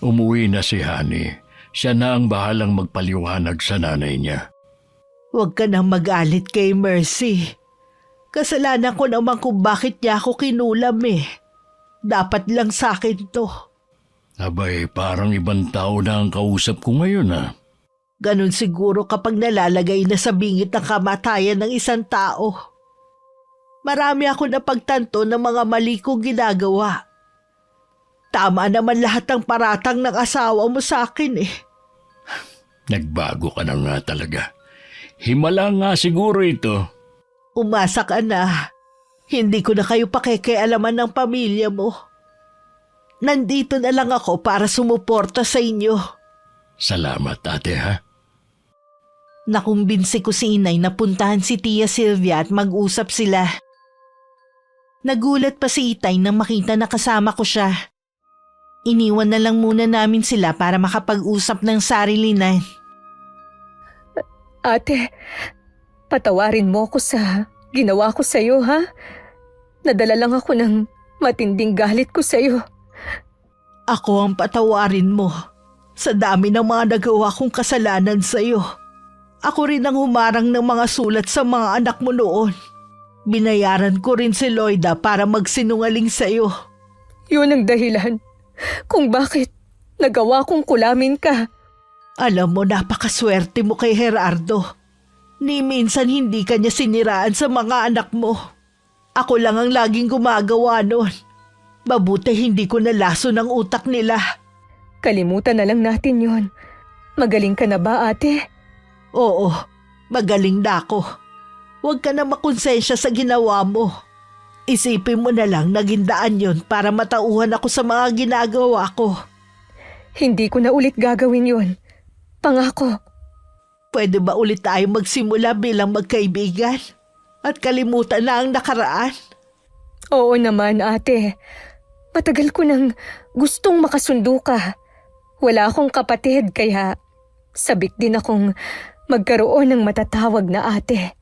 Umuwi na si Honey. Siya na ang bahalang magpaliwanag sa nanay niya. Huwag ka nang magalit kay Mercy. Kasalanan ko naman kung bakit niya ako kinulam eh. Dapat lang sa akin to. Abay, parang ibang tao na ang kausap ko ngayon ah. Ganon siguro kapag nalalagay na sa bingit ng kamatayan ng isang tao. Marami ako napagtanto ng mga mali kong ginagawa. Tama naman lahat ng paratang ng asawa mo sa akin eh. Nagbago ka na nga talaga. Himala nga siguro ito. Umasa ka na. Hindi ko na kayo pakikialaman ng pamilya mo. Nandito na lang ako para sumuporta sa inyo. Salamat, ate ha. Nakumbinsi ko si Inay na puntahan si Tia Silvia at mag-usap sila. Nagulat pa si Itay nang makita na kasama ko siya. Iniwan na lang muna namin sila para makapag-usap ng sarilinan. Ate, patawarin mo ko sa ginawa ko sa'yo, ha? Nadala lang ako ng matinding galit ko sa'yo. Ako ang patawarin mo. Sa dami ng mga nagawa kong kasalanan sa'yo. Ako rin ang humarang ng mga sulat sa mga anak mo noon. Binayaran ko rin si Loida para magsinungaling sa'yo. Yun ang dahilan kung bakit nagawa kong kulamin ka. Alam mo, napakaswerte mo kay Gerardo. Ni minsan hindi ka niya siniraan sa mga anak mo. Ako lang ang laging gumagawa nun. Mabuti hindi ko nalaso ng utak nila. Kalimutan na lang natin yun. Magaling ka na ba, ate? Oo, magaling na ako. Huwag ka na makonsensya sa ginawa mo. Isipin mo na lang naging daan yun para matauhan ako sa mga ginagawa ko. Hindi ko na ulit gagawin yun. Pangako. Pwede ba ulit tayo magsimula bilang magkaibigan? At kalimutan na ang nakaraan? Oo naman, ate. Matagal ko nang gustong makasundo ka. Wala akong kapatid kaya sabik din akong magkaroon ng matatawag na ate.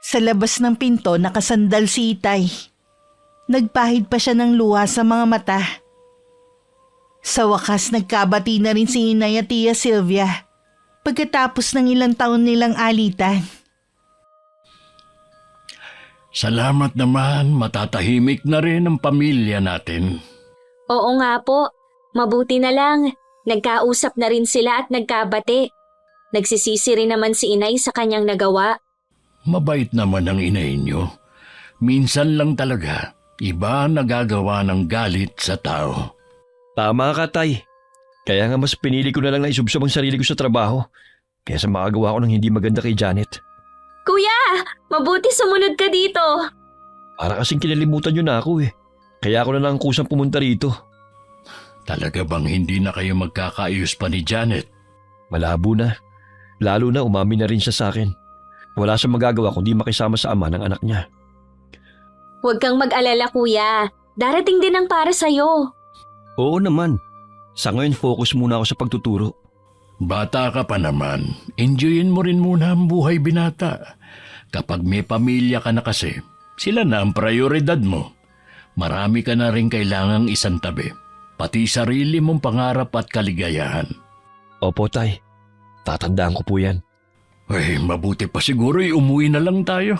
Sa labas ng pinto nakasandal si Itay. Nagpahid pa siya ng luha sa mga mata. Sa wakas nagkabati na rin si Inay at Tia Sylvia pagkatapos ng ilang taon nilang alitan. Salamat naman, matatahimik na rin ang pamilya natin. Oo nga po, mabuti na lang. Nagkausap na rin sila at nagkabati. Nagsisisi rin naman si inay sa kanyang nagawa. Mabait naman ang inay niyo. Minsan lang talaga, iba nagagawa ng galit sa tao. Tama ka, Tay. Kaya nga mas pinili ko na lang na isubsob ang sarili ko sa trabaho kaysa makagawa ko ng hindi maganda kay Janet. Kuya, mabuti sumunod ka dito. Para kasing kinalimutan niyo na ako eh. Kaya ako na lang kusang pumunta rito. Talaga bang hindi na kayo magkakaayos pa ni Janet? Malabo na. Lalo na umamin na rin siya sa akin. Wala siyang magagawa kundi makisama sa ama ng anak niya. Huwag kang mag-alala kuya. Darating din ang para sa'yo. Oo naman. Sa ngayon focus muna ako sa pagtuturo. Bata ka pa naman, enjoyin mo rin muna ang buhay binata. Kapag may pamilya ka na kasi, sila na ang prioridad mo. Marami ka na rin kailangang isang tabi, pati sarili mong pangarap at kaligayahan. Opo, Tay. Tatandaan ko po yan. Ay, mabuti pa siguro umuwi na lang tayo.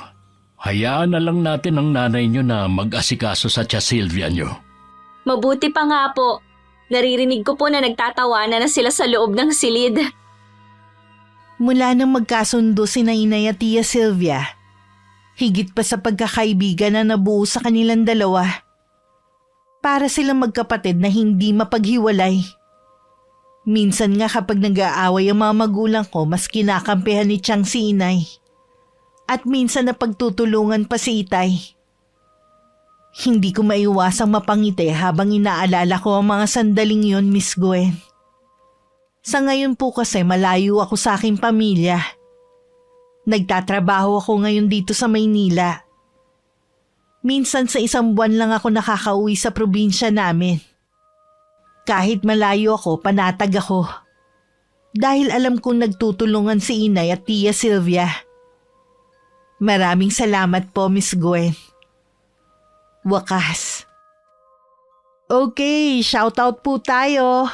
Hayaan na lang natin ang nanay nyo na mag-asikaso sa tia Sylvia nyo. Mabuti pa nga po. Naririnig ko po na nagtatawanan na sila sa loob ng silid. Mula nang magkasundo si Inay at Tia Sylvia, higit pa sa pagkakaibigan na nabuo sa kanilang dalawa. Para silang magkapatid na hindi mapaghiwalay. Minsan nga kapag nag-aaway ang mga magulang ko, mas kinakampihan ni Chang si Inay. At minsan napagtutulungan pa si Itay. Hindi ko maiwasang mapangiti habang inaalala ko ang mga sandaling yon, Miss Gwen. Sa ngayon po kasi malayo ako sa aking pamilya. Nagtatrabaho ako ngayon dito sa Maynila. Minsan sa isang buwan lang ako nakakauwi sa probinsya namin. Kahit malayo ako, panatag ako. Dahil alam kong nagtutulungan si Inay at Tia Sylvia. Maraming salamat po, Miss Gwen. Wakas. Okay, shoutout po tayo.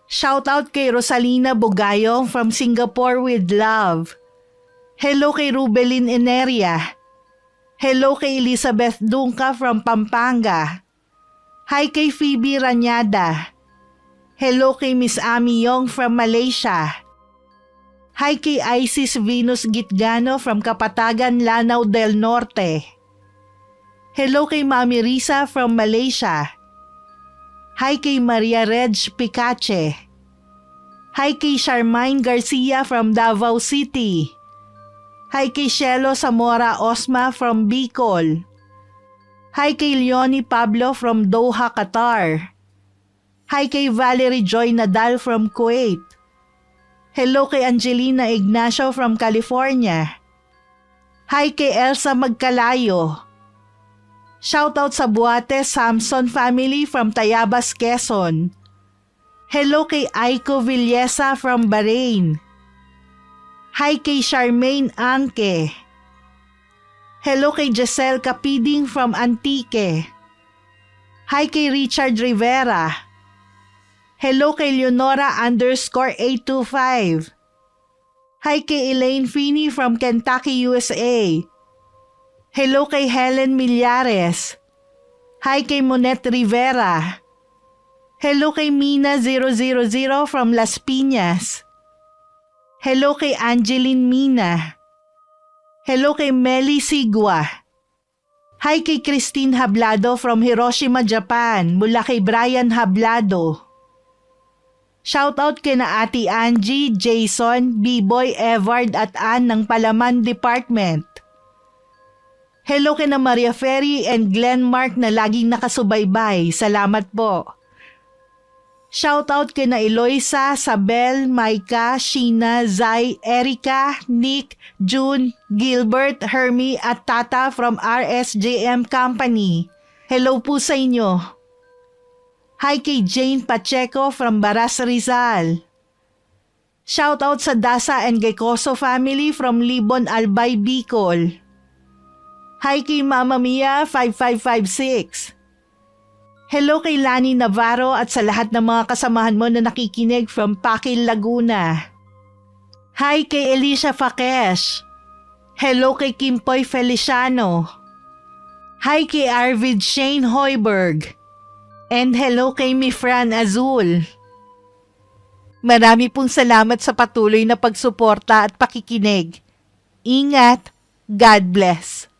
Shoutout kay Rosalina Bugayong from Singapore with love. Hello kay Rubelin Eneria. Hello kay Elizabeth Dunca from Pampanga. Hi kay Phoebe Ranyada. Hello kay Miss Ami Yong from Malaysia. Hi kay Isis Venus Gitgano from Kapatagan, Lanao del Norte. Hello kay Mami Risa from Malaysia. Hi kay Maria Reg Picache. Hi kay Charmaine Garcia from Davao City. Hi kay Shelo Zamora Osma from Bicol. Hi kay Leonie Pablo from Doha, Qatar. Hi kay Valerie Joy Nadal from Kuwait. Hello kay Angelina Ignacio from California. Hi kay Elsa Magkalayo. Shoutout sa Buate Samson family from Tayabas, Quezon. Hello kay Aiko Villesa from Bahrain. Hi kay Charmaine Anke. Hello kay Giselle Capiding from Antique. Hi kay Richard Rivera. Hello kay Leonora _825. Hi kay Elaine Feeney from Kentucky, USA. Hello kay Helen Millares. Hi kay Monette Rivera. Hello kay Mina 000 from Las Piñas. Hello kay Angeline Mina. Hello kay Meli Sigwa. Hi kay Christine Hablado from Hiroshima, Japan, mula kay Brian Hablado. Shoutout kay na Ate Angie, Jason, B-Boy, Evard at Ann ng Palaman Department. Hello kay na Maria Ferry and Glenn Mark na laging nakasubaybay. Salamat po. Shoutout kay na Eloisa, Sabel, Maika, Sheena, Zai, Erica, Nick, June, Gilbert, Hermie at Tata from RSJM Company. Hello po sa inyo. Hi kay Jane Pacheco from Baras, Rizal. Shoutout sa Dasa and Gecoso family from Libon, Albay, Bicol. Hi kay Mama Mia 5556. Hello kay Lani Navarro at sa lahat ng mga kasamahan mo na nakikinig from Pakil, Laguna. Hi kay Alicia Fakesh. Hello kay Kimpoy Feliciano. Hi kay Arvid Shane Hoiberg. And hello kay Mifran Azul. Marami pong salamat sa patuloy na pagsuporta at pakikinig. Ingat. God bless.